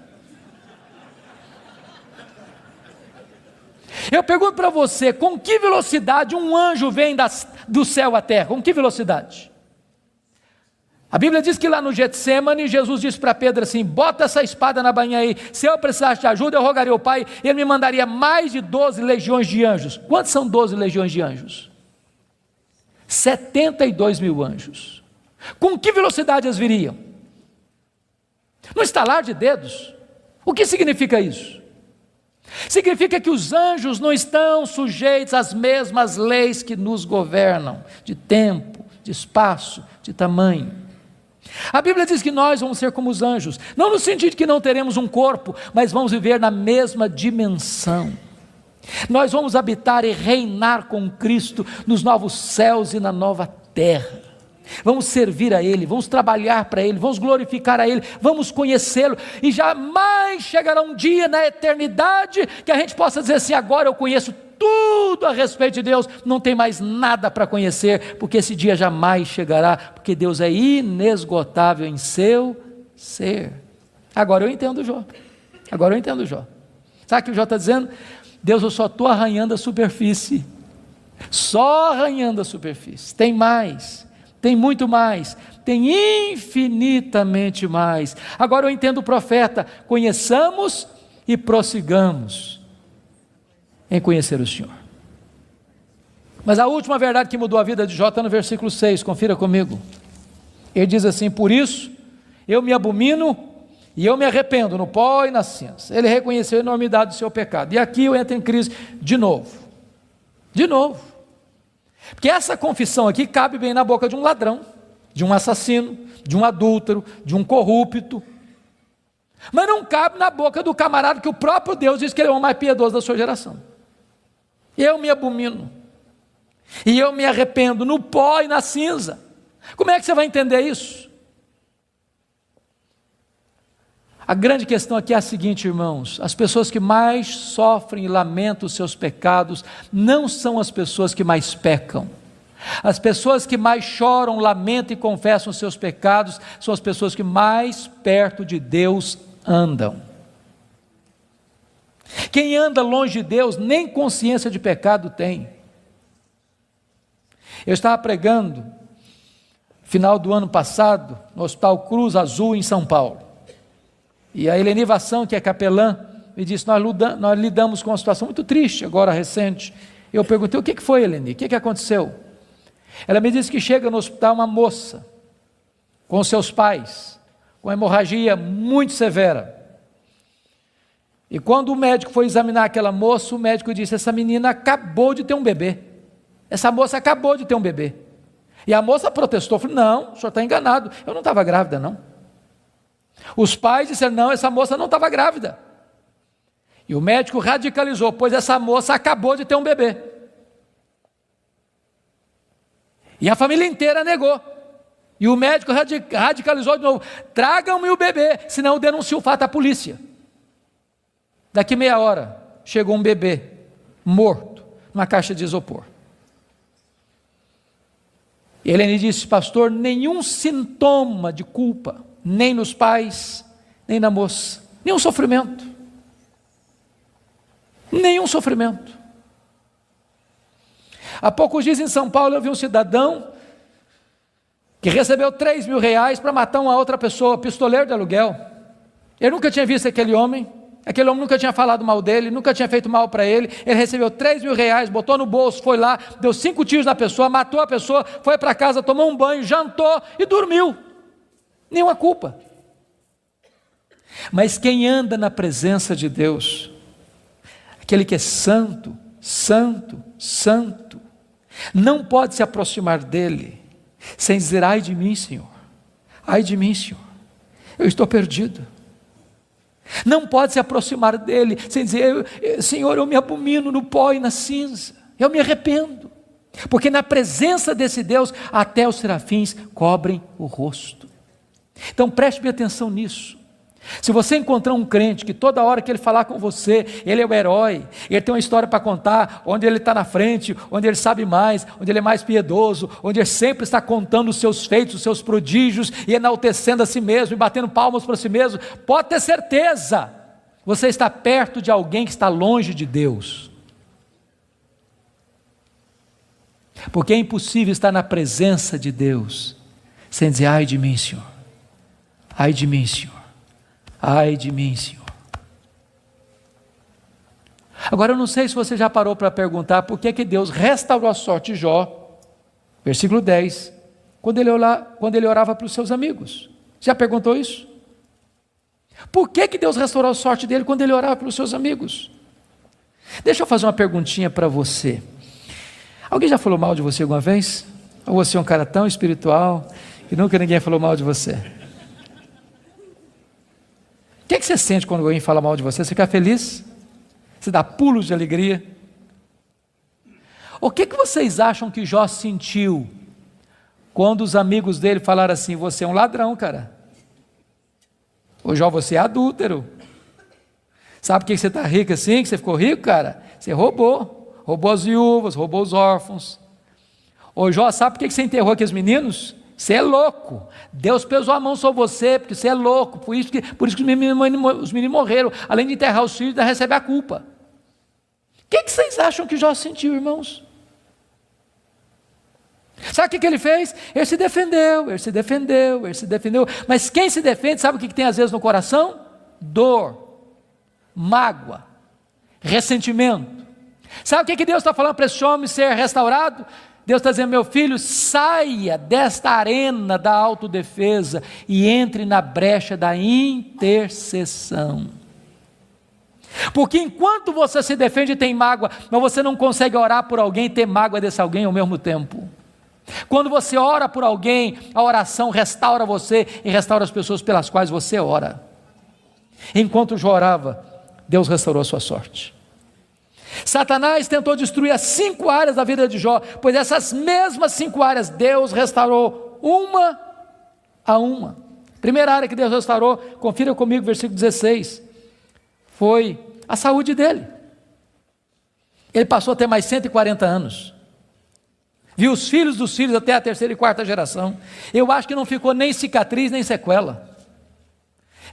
Speaker 2: Eu pergunto para você, com que velocidade um anjo vem do céu à terra? Com que velocidade? A Bíblia diz que lá no Getsêmani, Jesus disse para Pedro assim, bota essa espada na bainha aí, se eu precisasse de ajuda, eu rogaria ao Pai, ele me mandaria mais de 12 legiões de anjos. Quantos são 12 legiões de anjos? 72 mil anjos. Com que velocidade eles viriam? No estalar de dedos. O que significa isso? Significa que os anjos não estão sujeitos às mesmas leis que nos governam, de tempo, de espaço, de tamanho. A Bíblia diz que nós vamos ser como os anjos, não no sentido de que não teremos um corpo, mas vamos viver na mesma dimensão. Nós vamos habitar e reinar com Cristo nos novos céus e na nova terra. Vamos servir a Ele, vamos trabalhar para Ele, vamos glorificar a Ele, vamos conhecê-lo, e jamais chegará um dia na eternidade que a gente possa dizer assim, agora eu conheço tudo a respeito de Deus, não tem mais nada para conhecer, porque esse dia jamais chegará, porque Deus é inesgotável em seu ser. Agora eu entendo Jó, sabe o que o Jó está dizendo? Deus, eu só estou arranhando a superfície, só arranhando a superfície, tem mais, tem muito mais, tem infinitamente mais. Agora eu entendo o profeta, conheçamos e prossigamos em conhecer o Senhor. Mas a última verdade que mudou a vida de Jó está no versículo 6, confira comigo. Ele diz assim, por isso eu me abomino e eu me arrependo no pó e na cinza. Ele reconheceu a enormidade do seu pecado. E aqui eu entro em crise de novo. Porque essa confissão aqui cabe bem na boca de um ladrão, de um assassino, de um adúltero, de um corrupto. Mas não cabe na boca do camarada que o próprio Deus diz que ele é o mais piedoso da sua geração. Eu me abomino. E eu me arrependo no pó e na cinza. Como é que você vai entender isso? A grande questão aqui é a seguinte, irmãos, as pessoas que mais sofrem e lamentam os seus pecados, não são as pessoas que mais pecam. As pessoas que mais choram, lamentam e confessam os seus pecados, são as pessoas que mais perto de Deus andam. Quem anda longe de Deus, nem consciência de pecado tem. Eu estava pregando, final do ano passado, no Hospital Cruz Azul, em São Paulo. E a Eleni Vassão, que é capelã, me disse, nós lidamos com uma situação muito triste, agora recente. Eu perguntei, o que foi, Eleni? O que aconteceu? Ela me disse que chega no hospital uma moça, com seus pais, com hemorragia muito severa. E quando o médico foi examinar aquela moça, o médico disse, essa menina acabou de ter um bebê. Essa moça acabou de ter um bebê. E a moça protestou, falou, não, o senhor está enganado, eu não estava grávida não. Os pais disseram, não, essa moça não estava grávida. E o médico radicalizou, pois essa moça acabou de ter um bebê. E a família inteira negou. E o médico radicalizou de novo, tragam-me o bebê, senão eu denuncio o fato à polícia. Daqui meia hora, chegou um bebê, morto, numa caixa de isopor. E Helene disse, pastor, nenhum sintoma de culpa, nem nos pais, nem na moça, nenhum sofrimento. Há poucos dias em São Paulo eu vi um cidadão que recebeu 3 mil reais para matar uma outra pessoa, pistoleiro de aluguel. Ele nunca tinha visto aquele homem nunca tinha falado mal dele, nunca tinha feito mal para ele. Ele recebeu 3 mil reais, botou no bolso, foi lá, deu 5 tiros na pessoa, matou a pessoa, foi para casa, tomou um banho, jantou e dormiu. Nenhuma culpa. Mas quem anda na presença de Deus, aquele que é santo, santo, santo, não pode se aproximar dele sem dizer: ai de mim, Senhor, ai de mim, Senhor, eu estou perdido. Não pode se aproximar dele sem dizer: Senhor, eu me abomino no pó e na cinza, eu me arrependo. Porque na presença desse Deus, até os serafins cobrem o rosto. Então preste bem atenção nisso. Se você encontrar um crente que toda hora que ele falar com você, ele é o herói, ele tem uma história para contar, onde ele está na frente, onde ele sabe mais, onde ele é mais piedoso, onde ele sempre está contando os seus feitos, os seus prodígios, e enaltecendo a si mesmo, e batendo palmas para si mesmo, pode ter certeza, você está perto de alguém que está longe de Deus. Porque é impossível estar na presença de Deus sem dizer: ai de mim, Senhor, ai de mim, Senhor, ai de mim, Senhor. Agora eu não sei se você já parou para perguntar por que Deus restaurou a sorte de Jó, versículo 10, quando ele orava para os seus amigos. Já perguntou isso? Por que Deus restaurou a sorte dele quando ele orava pelos seus amigos? Deixa eu fazer uma perguntinha para você. Alguém já falou mal de você alguma vez? Ou você é um cara tão espiritual que nunca ninguém falou mal de você? O que você sente quando alguém fala mal de você? Você fica feliz? Você dá pulos de alegria? O que vocês acham que Jó sentiu quando os amigos dele falaram assim: você é um ladrão, cara? Ô Jó, você é adúltero. Sabe por que você está rico assim? Que você ficou rico, cara? Você roubou as viúvas, roubou os órfãos. Ô Jó, sabe por que você enterrou aqueles meninos? Você é louco, Deus pesou a mão sobre você, porque você é louco, por isso que os meninos morreram, além de enterrar os filhos, ainda recebe a culpa. O que vocês acham que Jó sentiu, irmãos? Sabe o que ele fez? Ele se defendeu, mas quem se defende, sabe o que tem às vezes no coração? Dor, mágoa, ressentimento. Sabe o que Deus está falando para esse homem ser restaurado? Deus está dizendo: meu filho, saia desta arena da autodefesa e entre na brecha da intercessão. Porque enquanto você se defende e tem mágoa, mas você não consegue orar por alguém e ter mágoa desse alguém ao mesmo tempo. Quando você ora por alguém, a oração restaura você e restaura as pessoas pelas quais você ora. Enquanto Jó orava, Deus restaurou a sua sorte. Satanás tentou destruir as 5 áreas da vida de Jó, pois essas mesmas 5 áreas Deus restaurou uma a uma. Primeira área que Deus restaurou, confira comigo, versículo 16, foi a saúde dele. Ele passou a ter mais 140 anos, viu os filhos dos filhos até a 3ª e 4ª geração. Eu acho que não ficou nem cicatriz nem sequela.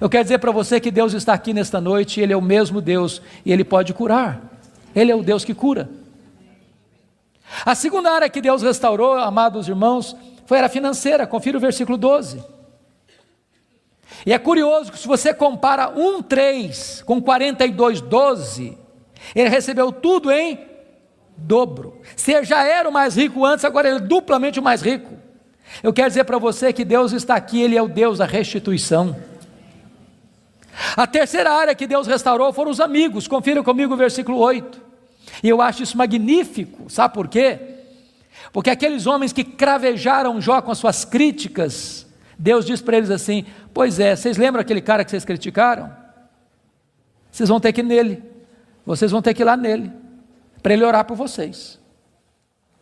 Speaker 2: Eu quero dizer para você que Deus está aqui nesta noite, Ele é o mesmo Deus e Ele pode curar. Ele é o Deus que cura. A segunda área que Deus restaurou, amados irmãos, foi a financeira. Confira o versículo 12. E é curioso que se você compara 1:3 com 42:12, ele recebeu tudo em dobro. Se já era o mais rico antes, agora ele é duplamente o mais rico. Eu quero dizer para você que Deus está aqui, Ele é o Deus da restituição. A terceira área que Deus restaurou foram os amigos. Confira comigo o versículo 8. E eu acho isso magnífico. Sabe por quê? Porque aqueles homens que cravejaram Jó com as suas críticas, Deus diz para eles assim: pois é, vocês lembram aquele cara que vocês criticaram? Vocês vão ter que ir nele, vocês vão ter que ir lá nele, para ele orar por vocês.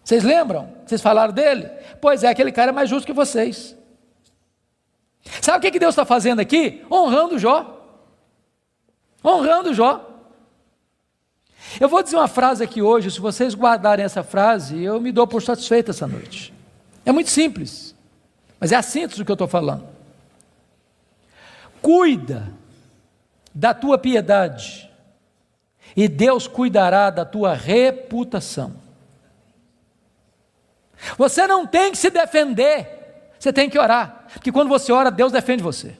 Speaker 2: Vocês lembram? Vocês falaram dele? Pois é, aquele cara é mais justo que vocês. Sabe o que Deus está fazendo aqui? Honrando Jó. Honrando Jó. Eu vou dizer uma frase aqui hoje, se vocês guardarem essa frase, eu me dou por satisfeito essa noite. É muito simples, mas é a síntese do que eu estou falando. Cuida da tua piedade, e Deus cuidará da tua reputação. Você não tem que se defender, você tem que orar, porque quando você ora, Deus defende você.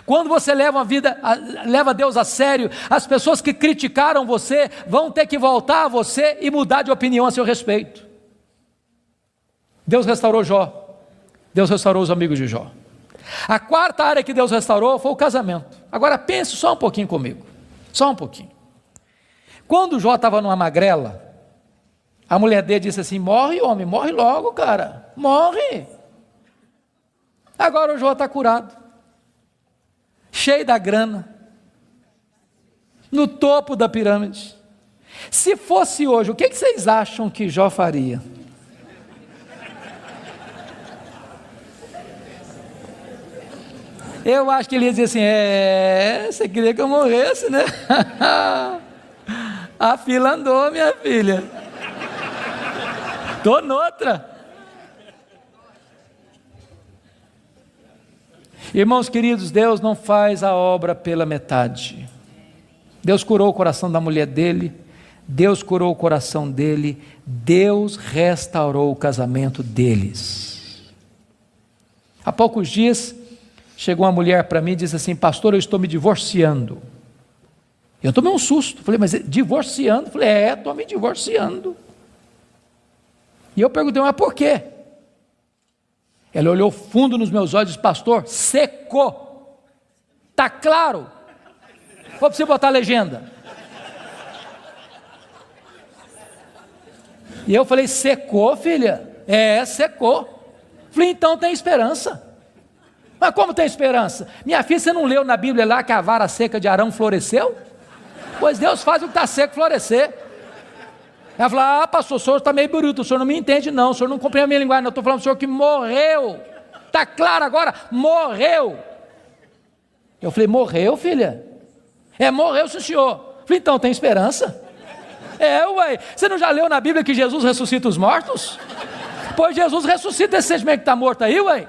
Speaker 2: Quando você leva Deus a sério, as pessoas que criticaram você vão ter que voltar a você e mudar de opinião a seu respeito. Deus restaurou Jó, Deus restaurou os amigos de Jó. A quarta área que Deus restaurou foi o casamento. Agora pense só um pouquinho comigo, só um pouquinho. Quando Jó estava numa magrela, A mulher dele disse assim: morre, homem, morre logo, cara, morre. Agora o Jó está curado, cheio da grana, no topo da pirâmide. Se fosse hoje, o que vocês acham que Jó faria? Eu acho que ele ia dizer assim: você queria que eu morresse, né? A fila andou, minha filha. Estou noutra. Irmãos queridos, Deus não faz a obra pela metade. Deus curou o coração da mulher dele, Deus curou o coração dele, Deus restaurou o casamento deles. Há poucos dias, chegou uma mulher para mim e disse assim: pastor, eu estou me divorciando. Eu tomei um susto, falei: mas divorciando? Falei: estou me divorciando. E eu perguntei: mas por quê? Ela olhou fundo nos meus olhos e disse: pastor, secou, está claro. Vou você botar a legenda. E eu falei: secou, filha? Secou. Falei: então tem esperança. Mas como tem esperança? Minha filha, você não leu na Bíblia lá que a vara seca de Arão floresceu? Pois Deus faz o que está seco florescer. Ela falou: pastor, o senhor está meio bruto, o senhor não me entende não, o senhor não compreende a minha linguagem, não, eu estou falando do senhor que morreu. Está claro agora? Morreu. Eu falei: morreu, filha? Morreu, sim, senhor. Eu falei: então tem esperança. Ué, você não já leu na Bíblia que Jesus ressuscita os mortos? Pois Jesus ressuscita esse sentimento que está morto aí, ué.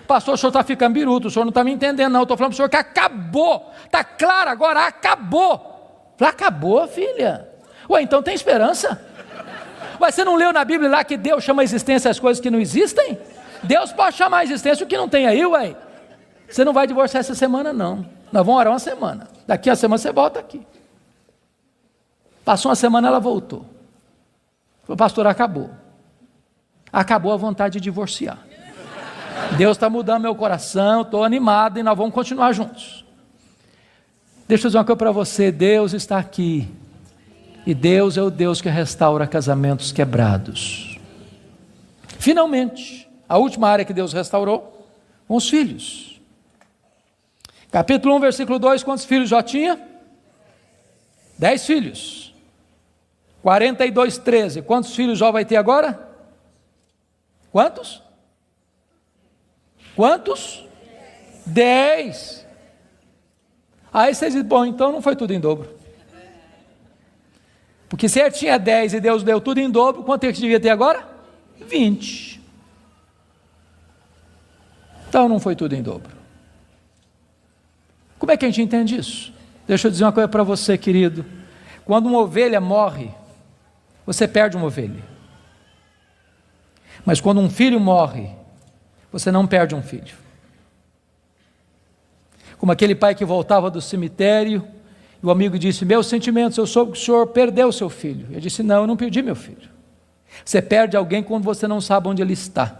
Speaker 2: Pastor, o senhor está ficando biruto, o senhor não está me entendendo não, eu estou falando para o senhor que acabou, está claro agora, acabou. Falei: acabou, filha? Ué, então tem esperança. Ué, você não leu na Bíblia lá que Deus chama a existência as coisas que não existem? Deus pode chamar a existência o que não tem aí, ué. Você não vai divorciar essa semana não, nós vamos orar uma semana, daqui a semana você volta aqui. Passou uma semana, ela voltou. Falei: pastor, acabou a vontade de divorciar. Deus está mudando meu coração, estou animado e nós vamos continuar juntos. Deixa eu dizer uma coisa para você: Deus está aqui, e Deus é o Deus que restaura casamentos quebrados. Finalmente, a última área que Deus restaurou, com os filhos. Capítulo 1, versículo 2, quantos filhos Jó tinha? 10 filhos. 42, 13, quantos filhos Jó vai ter agora? Quantos? 10. Aí vocês dizem: bom, então não foi tudo em dobro. Porque se ele tinha 10 e Deus deu tudo em dobro, quanto é que devia ter agora? 20. Então não foi tudo em dobro. Como é que a gente entende isso? Deixa eu dizer uma coisa para você, querido. Quando uma ovelha morre, você perde uma ovelha. Mas quando um filho morre, você não perde um filho. Como aquele pai que voltava do cemitério, e o amigo disse: meus sentimentos, eu soube que o senhor perdeu o seu filho. Eu disse: não, eu não perdi meu filho. Você perde alguém quando você não sabe onde ele está.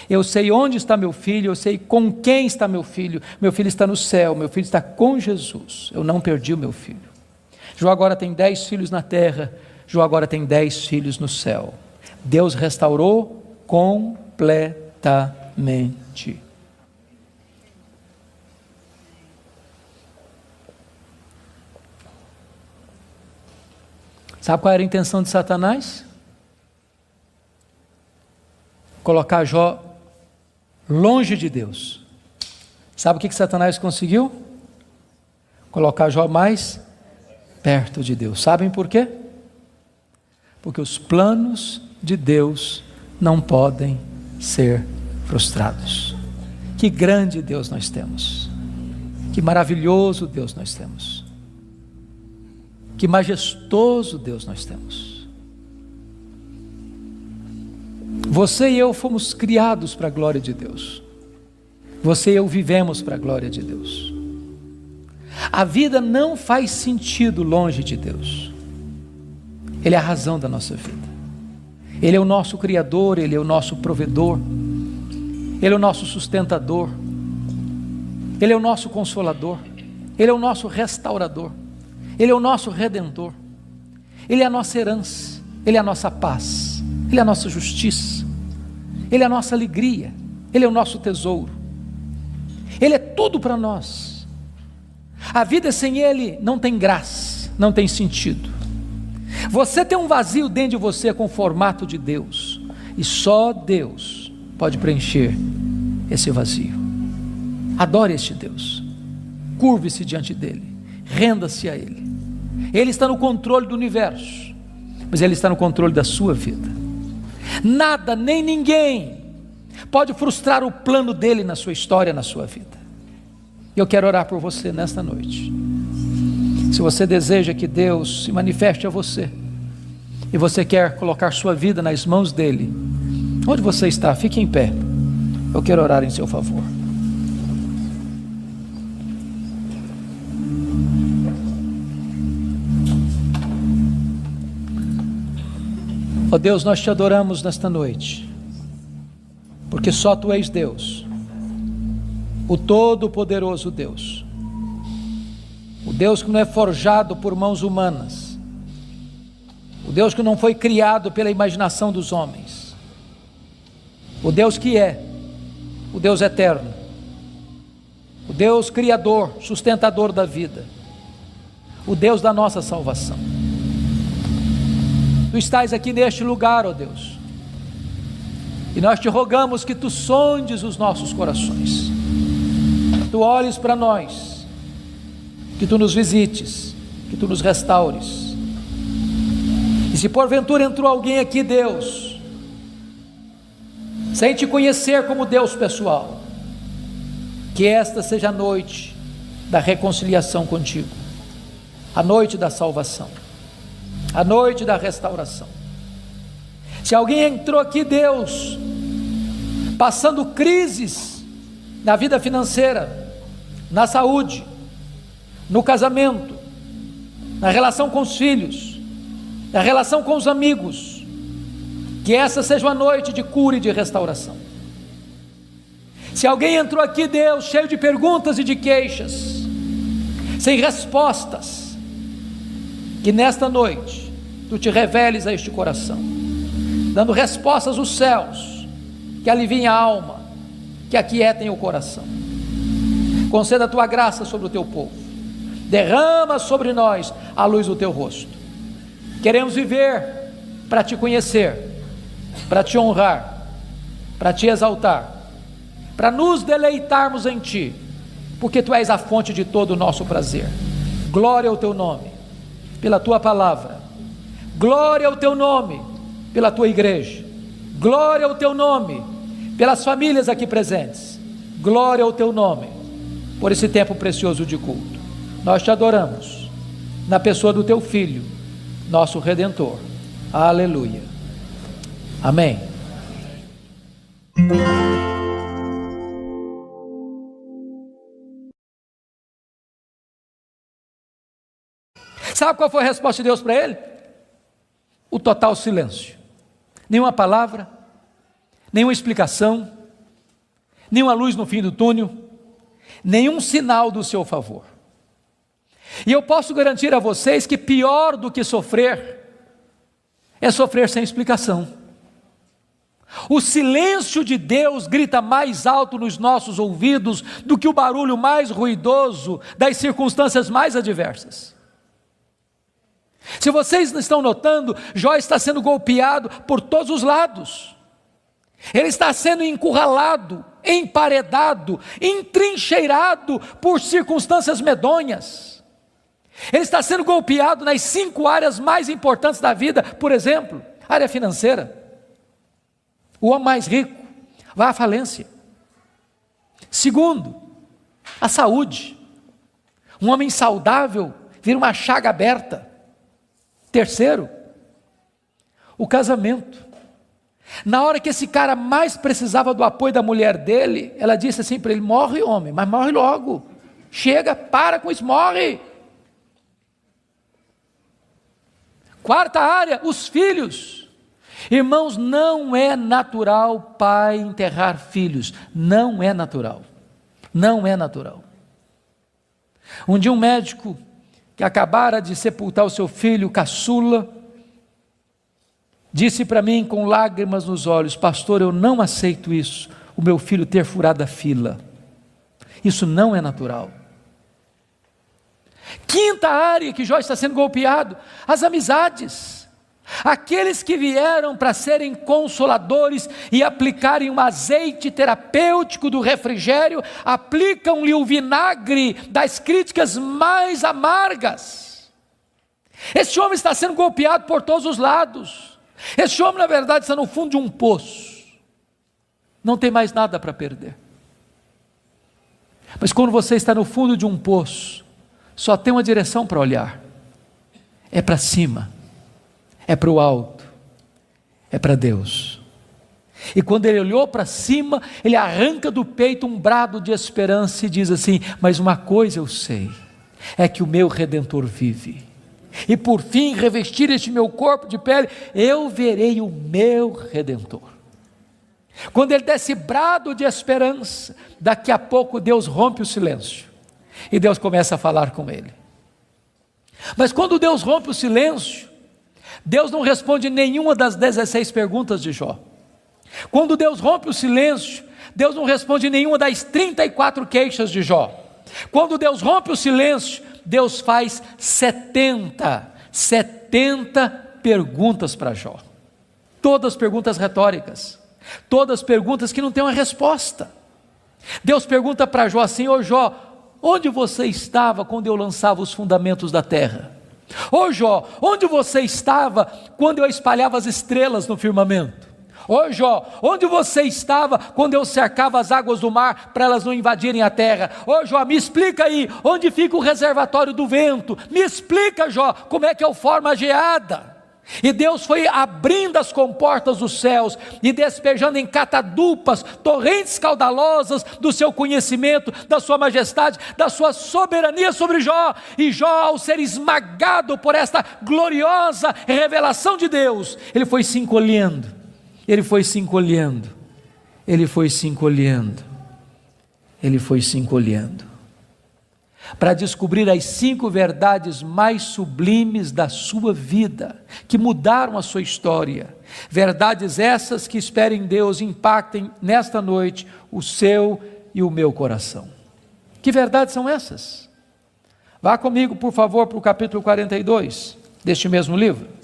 Speaker 2: Eu sei onde está meu filho, eu sei com quem está meu filho está no céu, meu filho está com Jesus, eu não perdi o meu filho. Jó agora tem 10 filhos na terra, Jó agora tem 10 filhos no céu. Deus restaurou completamente. Sabe qual era a intenção de Satanás? Colocar Jó longe de Deus. Sabe o que Satanás conseguiu? Colocar Jó mais perto de Deus. Sabem por quê? Porque os planos de Deus não podem ser frustrados. Que grande Deus nós temos. Que maravilhoso Deus nós temos. Que majestoso Deus nós temos. Você e eu fomos criados para a glória de Deus. Você e eu vivemos para a glória de Deus. A vida não faz sentido longe de Deus. Ele é a razão da nossa vida. Ele é o nosso Criador, Ele é o nosso provedor, Ele é o nosso sustentador, Ele é o nosso consolador, Ele é o nosso restaurador, Ele é o nosso redentor, Ele é a nossa herança, Ele é a nossa paz, Ele é a nossa justiça, Ele é a nossa alegria, Ele é o nosso tesouro, Ele é tudo para nós. A vida sem Ele não tem graça, não tem sentido. Você tem um vazio dentro de você com o formato de Deus, e só Deus pode preencher esse vazio. Adore este Deus, curve-se diante dEle, renda-se a Ele. Ele está no controle do universo, mas Ele está no controle da sua vida. Nada, nem ninguém pode frustrar o plano dEle na sua história, na sua vida. Eu quero orar por você nesta noite. Se você deseja que Deus se manifeste a você, e você quer colocar sua vida nas mãos dEle, onde você está, fique em pé. Eu quero orar em seu favor. Ó Deus, nós te adoramos nesta noite, porque só Tu és Deus, o Todo-Poderoso Deus, o Deus que não é forjado por mãos humanas, o Deus que não foi criado pela imaginação dos homens, o Deus que é, o Deus eterno, o Deus criador, sustentador da vida, o Deus da nossa salvação. Tu estás aqui neste lugar, ó Deus, e nós te rogamos que Tu sondes os nossos corações, Tu olhes para nós, que Tu nos visites, que Tu nos restaures. E se porventura entrou alguém aqui, Deus, sem Te conhecer como Deus pessoal, que esta seja a noite da reconciliação contigo, a noite da salvação, a noite da restauração. Se alguém entrou aqui, Deus, passando crises na vida financeira, na saúde, no casamento, na relação com os filhos, na relação com os amigos, que essa seja uma noite de cura e de restauração. Se alguém entrou aqui, Deus, cheio de perguntas e de queixas, sem respostas, que nesta noite Tu te reveles a este coração, dando respostas aos céus, que aliviem a alma, que aquietem o coração. Conceda a Tua graça sobre o Teu povo, derrama sobre nós a luz do Teu rosto. Queremos viver para Te conhecer, para Te honrar, para Te exaltar, para nos deleitarmos em Ti, porque Tu és a fonte de todo o nosso prazer. Glória ao Teu nome, pela Tua palavra, glória ao Teu nome, pela Tua igreja, glória ao Teu nome, pelas famílias aqui presentes, glória ao Teu nome, por esse tempo precioso de culto. Nós Te adoramos, na pessoa do Teu Filho, nosso Redentor. Aleluia. Amém. Sabe qual foi a resposta de Deus para ele? O total silêncio. Nenhuma palavra, nenhuma explicação, nenhuma luz no fim do túnel, nenhum sinal do seu favor. E eu posso garantir a vocês que pior do que sofrer é sofrer sem explicação. O silêncio de Deus grita mais alto nos nossos ouvidos do que o barulho mais ruidoso das circunstâncias mais adversas. Se vocês não estão notando, Jó está sendo golpeado por todos os lados. Ele está sendo encurralado, emparedado, entrincheirado por circunstâncias medonhas. Ele está sendo golpeado nas 5 áreas mais importantes da vida. Por exemplo, área financeira. O homem mais rico vai à falência. Segundo, a saúde. Um homem saudável vira uma chaga aberta. Terceiro, o casamento. Na hora que esse cara mais precisava do apoio da mulher dele, ela disse assim para ele: morre, homem, mas morre logo. Chega, para com isso, morre. Quarta área, os filhos. Irmãos, não é natural pai enterrar filhos. Não é natural. Não é natural. Um dia um médico que acabara de sepultar o seu filho caçula, disse para mim com lágrimas nos olhos: pastor, eu não aceito isso, o meu filho ter furado a fila. Isso não é natural. Quinta área que Jó está sendo golpeado: as amizades. Aqueles que vieram para serem consoladores e aplicarem um azeite terapêutico do refrigério, aplicam-lhe o vinagre das críticas mais amargas. Esse homem está sendo golpeado por todos os lados. Esse homem, na verdade, está no fundo de um poço. Não tem mais nada para perder. Mas quando você está no fundo de um poço, só tem uma direção para olhar: é para cima, é para o alto, é para Deus. E quando ele olhou para cima, ele arranca do peito um brado de esperança e diz assim: mas uma coisa eu sei, é que o meu Redentor vive, e por fim revestir este meu corpo de pele, eu verei o meu Redentor. Quando ele dá esse brado de esperança, daqui a pouco Deus rompe o silêncio, e Deus começa a falar com ele. Mas quando Deus rompe o silêncio, Deus não responde nenhuma das 16 perguntas de Jó. Quando Deus rompe o silêncio, Deus não responde nenhuma das 34 queixas de Jó. Quando Deus rompe o silêncio, Deus faz 70 perguntas para Jó. Todas perguntas retóricas, todas perguntas que não têm uma resposta. Deus pergunta para Jó assim: ô Jó, onde você estava quando eu lançava os fundamentos da terra? Ô Jó, onde você estava quando eu espalhava as estrelas no firmamento? Ô Jó, onde você estava quando eu cercava as águas do mar para elas não invadirem a terra? Ô Jó, me explica aí, onde fica o reservatório do vento? Me explica, Jó, como é que eu formo a geada? E Deus foi abrindo as comportas dos céus e despejando em catadupas, torrentes caudalosas do seu conhecimento, da sua majestade, da sua soberania sobre Jó. E Jó, ao ser esmagado por esta gloriosa revelação de Deus, ele foi se encolhendo, ele foi se encolhendo, ele foi se encolhendo, ele foi se encolhendo, para descobrir as 5 verdades mais sublimes da sua vida, que mudaram a sua história. Verdades essas que, espero em Deus, impactem nesta noite o seu e o meu coração. Que verdades são essas? Vá comigo, por favor, para o capítulo 42 deste mesmo livro.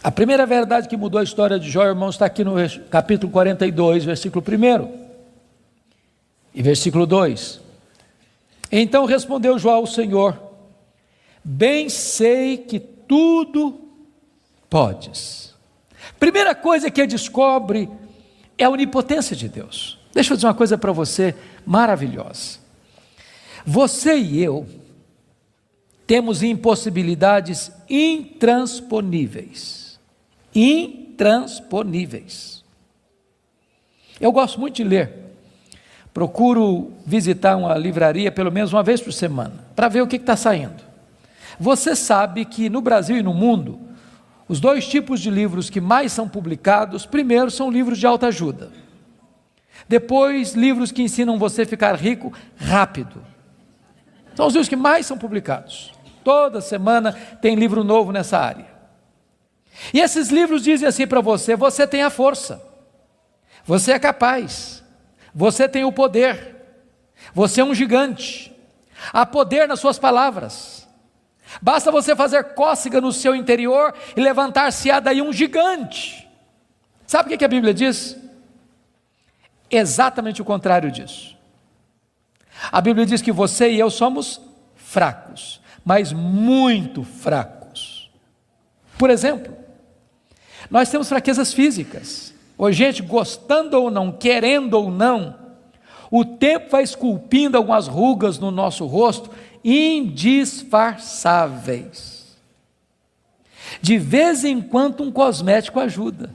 Speaker 2: A primeira verdade que mudou a história de Jó, irmãos, está aqui no capítulo 42, versículo 1 e versículo 2. Então respondeu Jó ao Senhor: bem sei que tudo podes. Primeira coisa que ele descobre é a onipotência de Deus. Deixa eu dizer uma coisa para você maravilhosa. Você e eu temos impossibilidades intransponíveis. Intransponíveis. Eu gosto muito de ler. Procuro visitar uma livraria pelo menos uma vez por semana, para ver o que está saindo. Você sabe que no Brasil e no mundo, os 2 tipos de livros que mais são publicados, primeiro são livros de autoajuda. Depois, livros que ensinam você a ficar rico rápido. São os livros que mais são publicados. Toda semana tem livro novo nessa área. E esses livros dizem assim para você: você tem a força, você é capaz, você tem o poder, você é um gigante, há poder nas suas palavras, basta você fazer cócega no seu interior e levantar-se-á daí um gigante. Sabe o que a Bíblia diz? Exatamente o contrário disso. A Bíblia diz que você e eu somos fracos, mas muito fracos. Por exemplo, nós temos fraquezas físicas. Hoje, gente, gostando ou não, querendo ou não, o tempo vai esculpindo algumas rugas no nosso rosto, indisfarçáveis. De vez em quando um cosmético ajuda.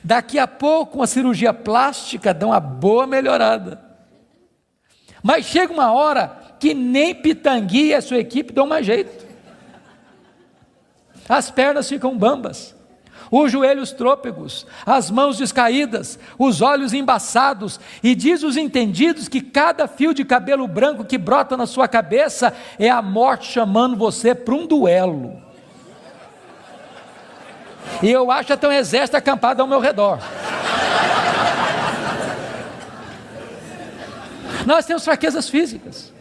Speaker 2: Daqui a pouco uma cirurgia plástica dá uma boa melhorada. Mas chega uma hora que nem Pitangui e a sua equipe dão mais jeito. As pernas ficam bambas, os joelhos trôpegos, as mãos descaídas, os olhos embaçados, e diz os entendidos que cada fio de cabelo branco que brota na sua cabeça é a morte chamando você para um duelo. E eu acho até um exército acampado ao meu redor. Nós temos fraquezas físicas.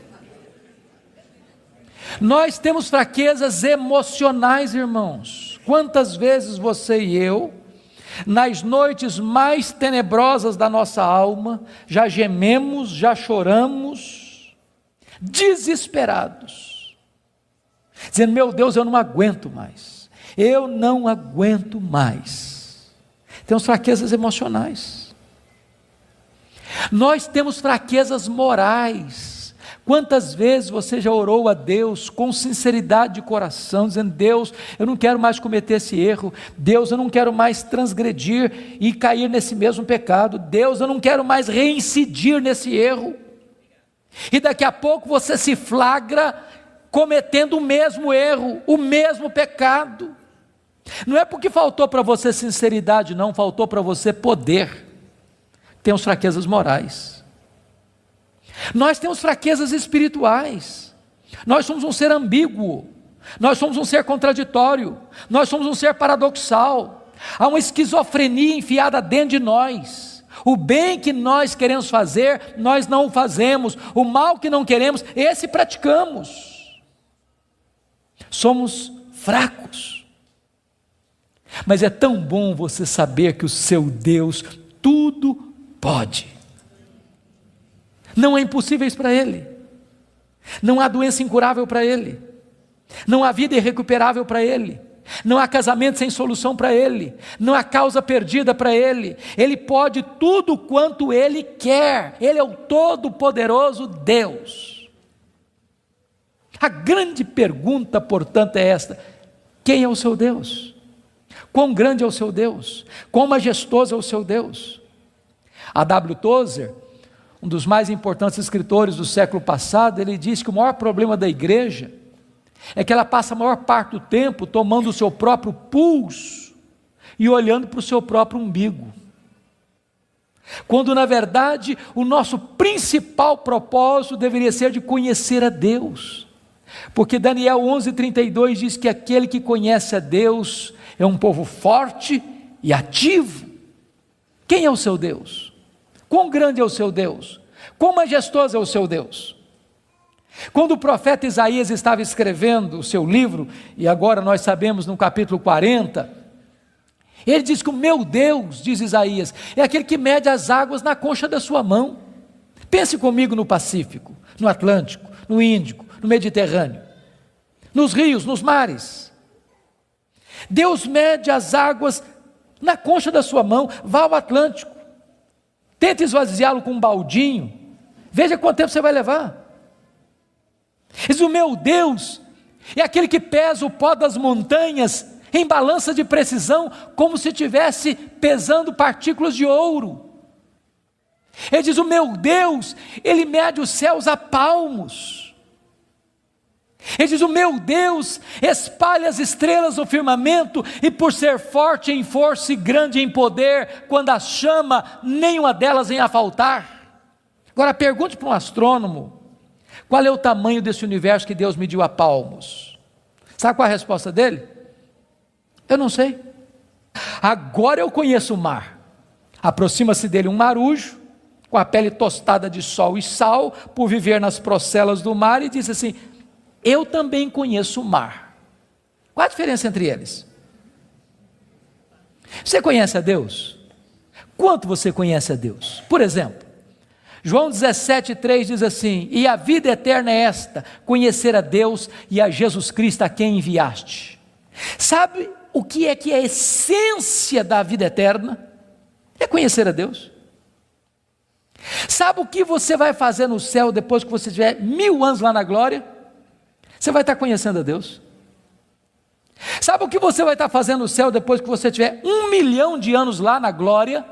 Speaker 2: Nós temos fraquezas emocionais, irmãos. Quantas vezes você e eu, nas noites mais tenebrosas da nossa alma, já gememos, já choramos, desesperados, dizendo: meu Deus, eu não aguento mais, eu não aguento mais. Temos fraquezas emocionais. Nós temos fraquezas morais. Quantas vezes você já orou a Deus com sinceridade de coração, dizendo: Deus, eu não quero mais cometer esse erro, Deus, eu não quero mais transgredir e cair nesse mesmo pecado, Deus, eu não quero mais reincidir nesse erro, e daqui a pouco você se flagra cometendo o mesmo erro, o mesmo pecado. Não é porque faltou para você sinceridade, não, faltou para você poder. Temos fraquezas morais. Nós temos fraquezas espirituais. Nós somos um ser ambíguo, nós somos um ser contraditório, nós somos um ser paradoxal. Há uma esquizofrenia enfiada dentro de nós. O bem que nós queremos fazer, nós não o fazemos. O mal que não queremos, esse praticamos. Somos fracos. Mas é tão bom você saber que o seu Deus tudo pode. Não há impossíveis para Ele, não há doença incurável para Ele, não há vida irrecuperável para Ele, não há casamento sem solução para Ele, não há causa perdida para Ele. Ele pode tudo quanto Ele quer. Ele é o todo-poderoso Deus. A grande pergunta, portanto, é esta: quem é o seu Deus? Quão grande é o seu Deus? Quão majestoso é o seu Deus? A W. Tozer, um dos mais importantes escritores do século passado, ele diz que o maior problema da igreja é que ela passa a maior parte do tempo tomando o seu próprio pulso e olhando para o seu próprio umbigo, quando na verdade o nosso principal propósito deveria ser de conhecer a Deus, porque Daniel 11:32 diz que aquele que conhece a Deus é um povo forte e ativo. Quem é o seu Deus? Quão grande é o seu Deus? Quão majestoso é o seu Deus? Quando o profeta Isaías estava escrevendo o seu livro, e agora nós sabemos no capítulo 40, ele diz que o meu Deus, diz Isaías, é aquele que mede as águas na concha da sua mão. Pense comigo no Pacífico, no Atlântico, no Índico, no Mediterrâneo, nos rios, nos mares. Deus mede as águas na concha da sua mão. Vá ao Atlântico, tente esvaziá-lo com um baldinho, veja quanto tempo você vai levar. Diz: o meu Deus é aquele que pesa o pó das montanhas em balança de precisão, como se estivesse pesando partículas de ouro. Ele diz: o meu Deus, Ele mede os céus a palmos. Ele diz: o meu Deus espalha as estrelas no firmamento, e por ser forte em força e grande em poder, quando as chama, nenhuma delas vem a faltar. Agora pergunte para um astrônomo: qual é o tamanho desse universo que Deus mediu a palmos? Sabe qual é a resposta dele? Eu não sei. Agora eu conheço o mar. Aproxima-se dele um marujo, com a pele tostada de sol e sal, por viver nas procelas do mar, e diz assim: eu também conheço o mar. Qual a diferença entre eles? Você conhece a Deus? Quanto você conhece a Deus? Por exemplo, João 17:3 diz assim: e a vida eterna é esta, conhecer a Deus e a Jesus Cristo a quem enviaste. Sabe o que é a essência da vida eterna? É conhecer a Deus. Sabe o que você vai fazer no céu depois que você tiver 1000 anos lá na glória? Você vai estar conhecendo a Deus. Sabe o que você vai estar fazendo no céu depois que você tiver 1 milhão de anos lá na glória?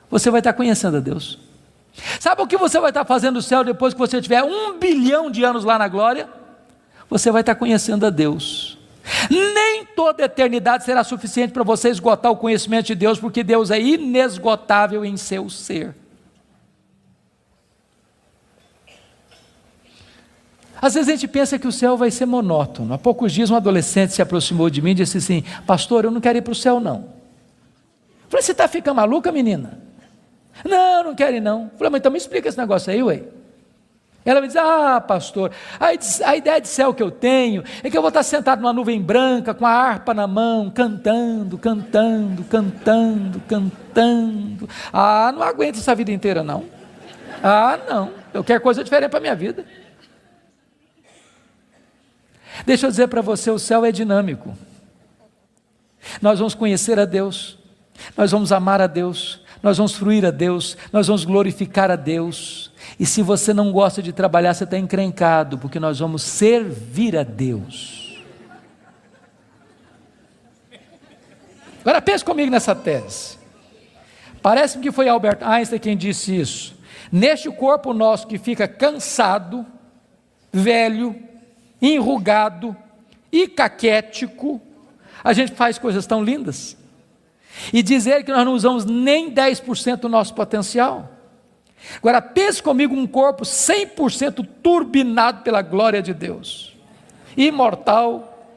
Speaker 2: Você vai estar conhecendo a Deus. Sabe o que você vai estar fazendo no céu depois que você tiver 1 bilhão de anos lá na glória? Você vai estar conhecendo a Deus. Nem toda a eternidade será suficiente para você esgotar o conhecimento de Deus, porque Deus é inesgotável em seu ser. Às vezes a gente pensa que o céu vai ser monótono. Há poucos dias um adolescente se aproximou de mim e disse assim: pastor, eu não quero ir para o céu não. Eu falei: você está ficando maluca, menina? Não quero ir não. Eu falei: mas então me explica esse negócio aí, ué. Ela me diz: pastor, a ideia de céu que eu tenho é que eu vou estar sentado numa nuvem branca, com a harpa na mão, cantando. Não aguento essa vida inteira não. Não, eu quero coisa diferente para a minha vida. Deixa eu dizer para você, o céu é dinâmico. Nós vamos conhecer a Deus, nós vamos amar a Deus, nós vamos fruir a Deus, nós vamos glorificar a Deus. E se você não gosta de trabalhar, você está encrencado, porque nós vamos servir a Deus. Agora pense comigo nessa tese. Parece-me que foi Albert Einstein quem disse isso. Neste corpo nosso que fica cansado, velho, enrugado e caquético, a gente faz coisas tão lindas. E dizer que nós não usamos nem 10% do nosso potencial. Agora pense comigo um corpo 100% turbinado pela glória de Deus, imortal,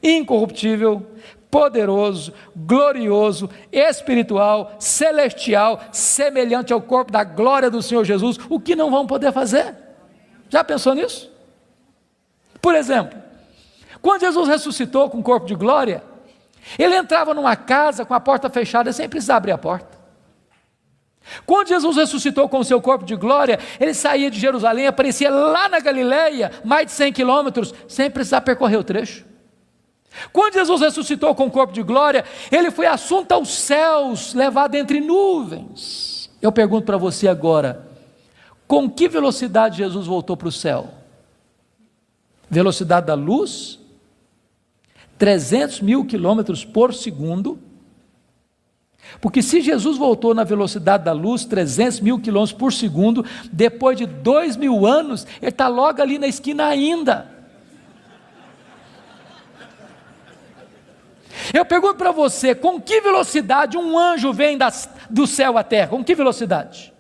Speaker 2: incorruptível, poderoso, glorioso, espiritual, celestial, semelhante ao corpo da glória do Senhor Jesus. O que não vamos poder fazer? Já pensou nisso? Por exemplo, quando Jesus ressuscitou com o corpo de glória, ele entrava numa casa com a porta fechada sem precisar abrir a porta. Quando Jesus ressuscitou com o seu corpo de glória, ele saía de Jerusalém, aparecia lá na Galileia, mais de 100 quilômetros, sem precisar percorrer o trecho. Quando Jesus ressuscitou com o corpo de glória, ele foi assunto aos céus, levado entre nuvens. Eu pergunto para você agora, com que velocidade Jesus voltou para o céu? Velocidade da luz? 300 mil quilômetros por segundo. Porque se Jesus voltou na velocidade da luz, 300 mil quilômetros por segundo, depois de 2000 anos, ele está logo ali na esquina ainda. Eu pergunto para você, com que velocidade um anjo vem do céu à terra? Com que velocidade?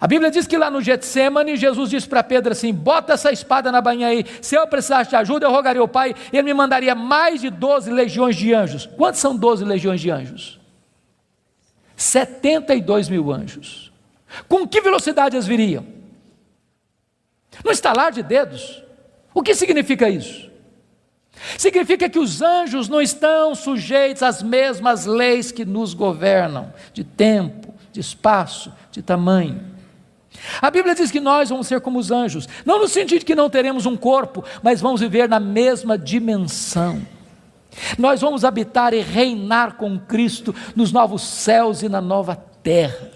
Speaker 2: A Bíblia diz que lá no Getsêmani, Jesus disse para Pedro assim: bota essa espada na bainha aí, se eu precisasse de ajuda, eu rogaria ao Pai, ele me mandaria mais de 12 legiões de anjos. Quantos são 12 legiões de anjos? 72 mil anjos. Com que velocidade eles viriam? No estalar de dedos. O que significa isso? Significa que os anjos não estão sujeitos às mesmas leis que nos governam, de tempo, de espaço, de tamanho. A Bíblia diz que nós vamos ser como os anjos, não no sentido de que não teremos um corpo, mas vamos viver na mesma dimensão. Nós vamos habitar e reinar com Cristo nos novos céus e na nova terra.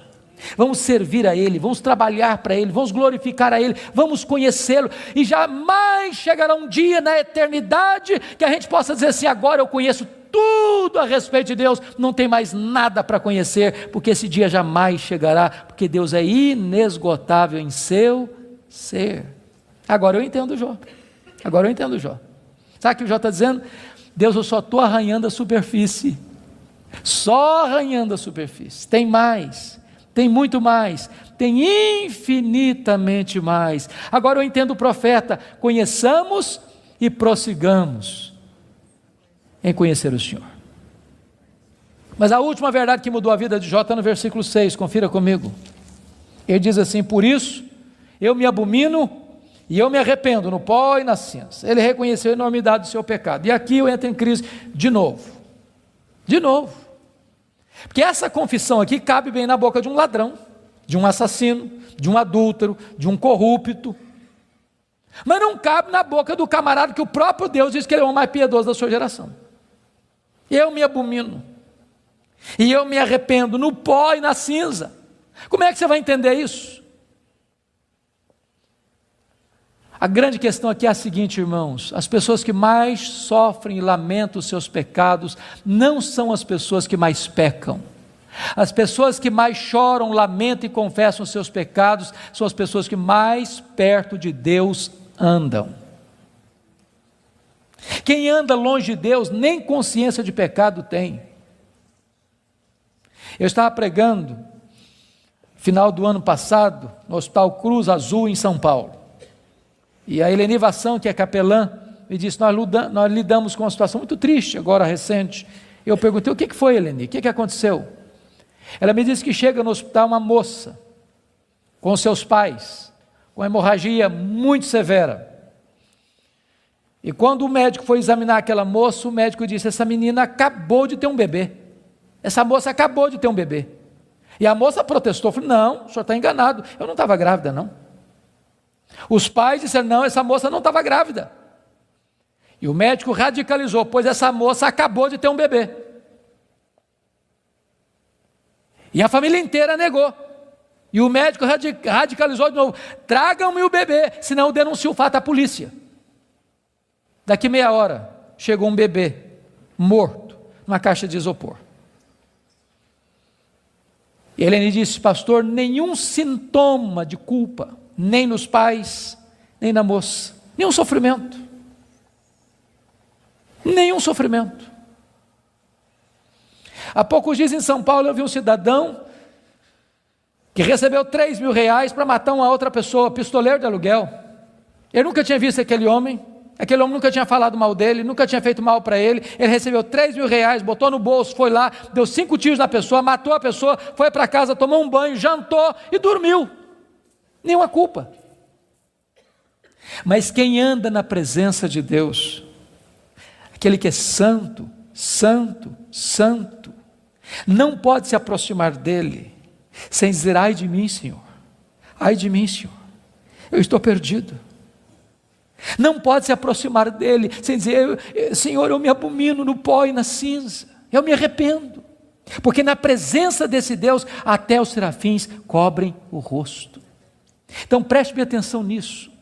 Speaker 2: Vamos servir a Ele, vamos trabalhar para Ele, vamos glorificar a Ele, vamos conhecê-lo, e jamais chegará um dia na eternidade que a gente possa dizer assim: agora eu conheço tudo a respeito de Deus, não tem mais nada para conhecer, porque esse dia jamais chegará, porque Deus é inesgotável em seu ser. Agora eu entendo Jó. Sabe o que o Jó está dizendo? Deus, eu só estou arranhando a superfície, só arranhando a superfície. Tem mais, tem muito mais, tem infinitamente mais. Agora eu entendo o profeta: conheçamos e prossigamos em conhecer o Senhor. Mas a última verdade que mudou a vida de Jó está no versículo 6, confira comigo. Ele diz assim: por isso eu me abomino e eu me arrependo no pó e na cinza. Ele reconheceu a enormidade do seu pecado. E aqui eu entro em crise de novo, porque essa confissão aqui cabe bem na boca de um ladrão, de um assassino, de um adúltero, de um corrupto, mas não cabe na boca do camarada que o próprio Deus diz que ele é o mais piedoso da sua geração. Eu me abomino e eu me arrependo no pó e na cinza. Como é que você vai entender isso? A grande questão aqui é a seguinte, irmãos: as pessoas que mais sofrem e lamentam os seus pecados não são as pessoas que mais pecam. As pessoas que mais choram, lamentam e confessam os seus pecados são as pessoas que mais perto de Deus andam. Quem anda longe de Deus, nem consciência de pecado tem. Eu estava pregando, final do ano passado, no Hospital Cruz Azul, em São Paulo. E a Eleni Vassão, que é capelã, me disse, nós lidamos com uma situação muito triste, agora recente. Eu perguntei, o que foi, Eleni? O que aconteceu? Ela me disse que chega no hospital uma moça, com seus pais, com hemorragia muito severa. E quando o médico foi examinar aquela moça, o médico disse, essa menina acabou de ter um bebê. Essa moça acabou de ter um bebê. E a moça protestou, falou, não, o senhor está enganado, eu não estava grávida não. Os pais disseram, não, essa moça não estava grávida. E o médico radicalizou, pois essa moça acabou de ter um bebê. E a família inteira negou. E o médico radicalizou de novo, tragam-me o bebê, senão eu denuncio o fato à polícia. Daqui meia hora, chegou um bebê, morto, numa caixa de isopor. E Helene disse, pastor, nenhum sintoma de culpa, nem nos pais, nem na moça, nenhum sofrimento. Nenhum sofrimento. Há poucos dias em São Paulo eu vi um cidadão que recebeu 3 mil reais para matar uma outra pessoa, pistoleiro de aluguel. Eu nunca tinha visto aquele homem nunca tinha falado mal dele, nunca tinha feito mal para ele. Ele recebeu 3 mil reais, botou no bolso, foi lá, deu 5 tiros na pessoa, matou a pessoa, foi para casa, tomou um banho, jantou e dormiu. Nenhuma culpa. Mas quem anda na presença de Deus, aquele que é santo, santo, santo, não pode se aproximar dele sem dizer, ai de mim, Senhor, eu estou perdido. Não pode se aproximar dele sem dizer, Senhor, eu me abomino no pó e na cinza, eu me arrependo, porque na presença desse Deus, até os serafins cobrem o rosto. Então preste bem atenção nisso.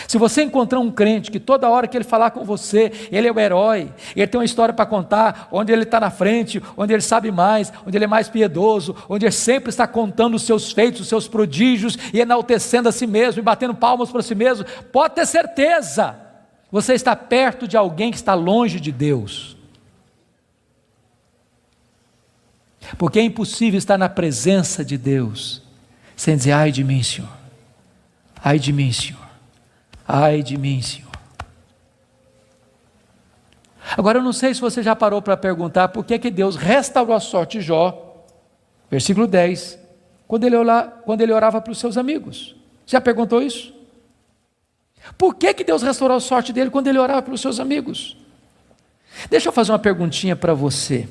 Speaker 2: Se você encontrar um crente que toda hora que ele falar com você, ele é o herói, ele tem uma história para contar, onde ele está na frente, onde ele sabe mais, onde ele é mais piedoso, onde ele sempre está contando os seus feitos, os seus prodígios, e enaltecendo a si mesmo, e batendo palmas para si mesmo, pode ter certeza, você está perto de alguém que está longe de Deus. Porque é impossível estar na presença de Deus, sem dizer, ai de mim, Senhor, ai de mim, Senhor. Ai de mim, Senhor. Agora eu não sei se você já parou para perguntar por que Deus restaurou a sorte de Jó, versículo 10, quando ele orava para os seus amigos. Já perguntou isso? Por que Deus restaurou a sorte dele quando ele orava para os seus amigos? Deixa eu fazer uma perguntinha para você.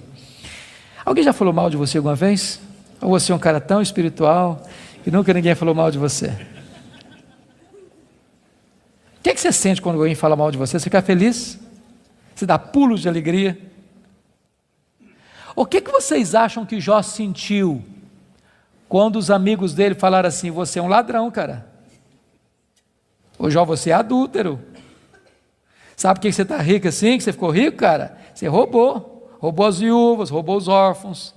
Speaker 2: Alguém já falou mal de você alguma vez? Ou você é um cara tão espiritual que nunca ninguém falou mal de você? O que você sente quando alguém fala mal de você? Você fica feliz? Você dá pulos de alegria? O que vocês acham que Jó sentiu quando os amigos dele falaram assim, você é um ladrão, cara? Ô Jó, você é adúltero. Sabe por que você está rico assim, que você ficou rico, cara? Você roubou as viúvas, roubou os órfãos.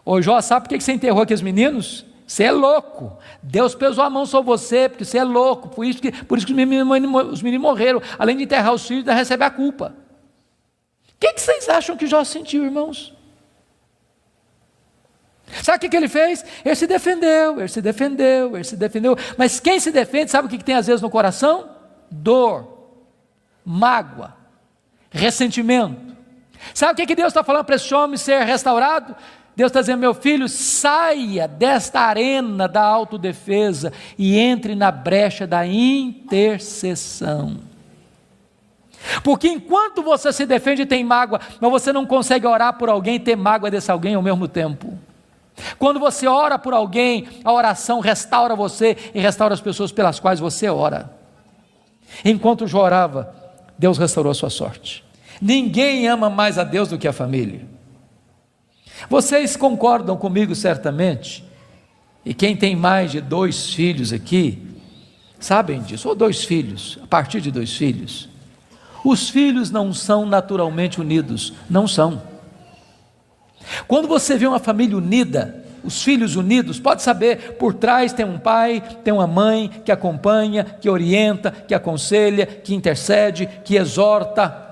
Speaker 2: Ô Jó, sabe por que você enterrou aqueles meninos? Você é louco, Deus pesou a mão sobre você, porque você é louco, por isso que os meninos morreram, além de enterrar os filhos, ainda recebe a culpa. O que vocês acham que Jó sentiu, irmãos? Sabe o que ele fez? Ele se defendeu, mas quem se defende, sabe o que tem às vezes no coração? Dor, mágoa, ressentimento. Sabe o que Deus está falando para esse homem ser restaurado? Deus está dizendo, meu filho, saia desta arena da autodefesa e entre na brecha da intercessão. Porque enquanto você se defende e tem mágoa, mas você não consegue orar por alguém e ter mágoa desse alguém ao mesmo tempo. Quando você ora por alguém, a oração restaura você e restaura as pessoas pelas quais você ora. Enquanto Jó orava, Deus restaurou a sua sorte. Ninguém ama mais a Deus do que a família. Vocês concordam comigo certamente, e quem tem mais de 2 filhos aqui, sabem disso, ou 2 filhos, a partir de 2 filhos, os filhos não são naturalmente unidos, não são. Quando você vê uma família unida, os filhos unidos, pode saber, por trás tem um pai, tem uma mãe, que acompanha, que orienta, que aconselha, que intercede, que exorta.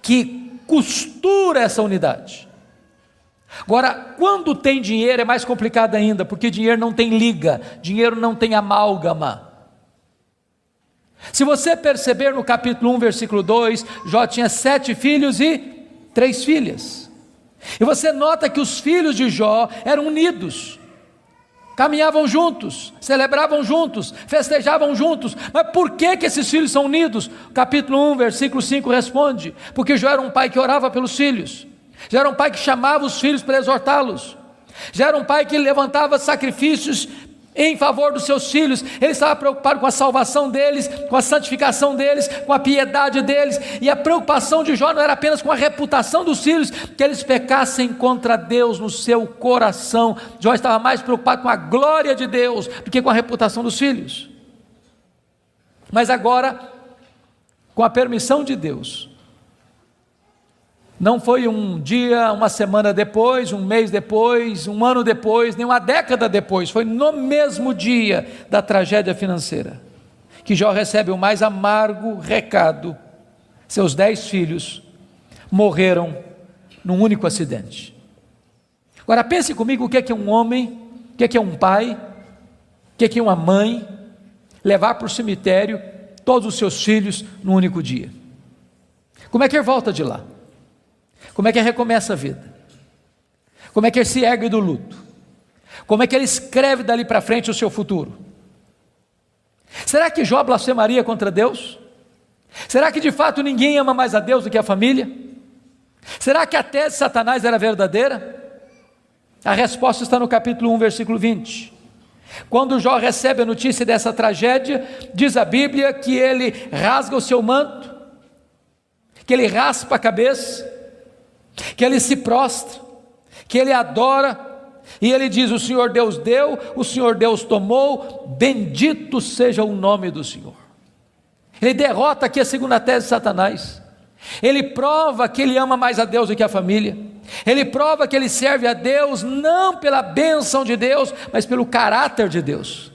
Speaker 2: que costura essa unidade. Agora, quando tem dinheiro é mais complicado ainda, porque dinheiro não tem liga, dinheiro não tem amálgama. Se você perceber no capítulo 1, versículo 2, Jó tinha 7 filhos e 3 filhas. E você nota que os filhos de Jó eram unidos, caminhavam juntos, celebravam juntos, festejavam juntos. Mas por que esses filhos são unidos? Capítulo 1, versículo 5 responde: porque Jó era um pai que orava pelos filhos, já era um pai que chamava os filhos para exortá-los, já era um pai que levantava sacrifícios em favor dos seus filhos. Ele estava preocupado com a salvação deles, com a santificação deles, com a piedade deles. E a preocupação de Jó não era apenas com a reputação dos filhos, que eles pecassem contra Deus no seu coração. Jó estava mais preocupado com a glória de Deus do que com a reputação dos filhos. Mas agora, com a permissão de Deus, não foi um dia, uma semana depois, um mês depois, um ano depois, nem uma década depois, foi no mesmo dia da tragédia financeira, que Jó recebe o mais amargo recado: seus 10 filhos morreram num único acidente. Agora pense comigo, o que é um homem, o que é um pai, o que é uma mãe, levar para o cemitério todos os seus filhos num único dia? Como é que ele volta de lá? Como é que ele recomeça a vida? Como é que ele se ergue do luto? Como é que ele escreve dali para frente o seu futuro? Será que Jó blasfemaria contra Deus? Será que de fato ninguém ama mais a Deus do que a família? Será que a tese de Satanás era verdadeira? A resposta está no capítulo 1, versículo 20. Quando Jó recebe a notícia dessa tragédia, diz a Bíblia que ele rasga o seu manto, que ele raspa a cabeça, que ele se prostra, que ele adora, e ele diz: o Senhor Deus deu, o Senhor Deus tomou, bendito seja o nome do Senhor. Ele derrota aqui a segunda tese de Satanás. Ele prova que ele ama mais a Deus do que a família. Ele prova que ele serve a Deus não pela bênção de Deus, mas pelo caráter de Deus,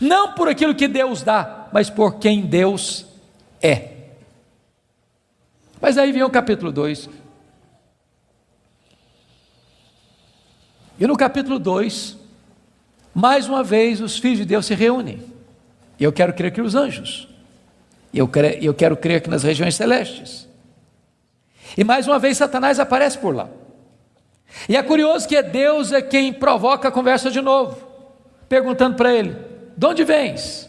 Speaker 2: não por aquilo que Deus dá, mas por quem Deus é. Mas aí vem o capítulo 2. E no capítulo 2, mais uma vez os filhos de Deus se reúnem. E eu quero crer que os anjos, eu quero crer que nas regiões celestes. E mais uma vez Satanás aparece por lá. E é curioso que Deus é quem provoca a conversa de novo, perguntando para ele: de onde vens?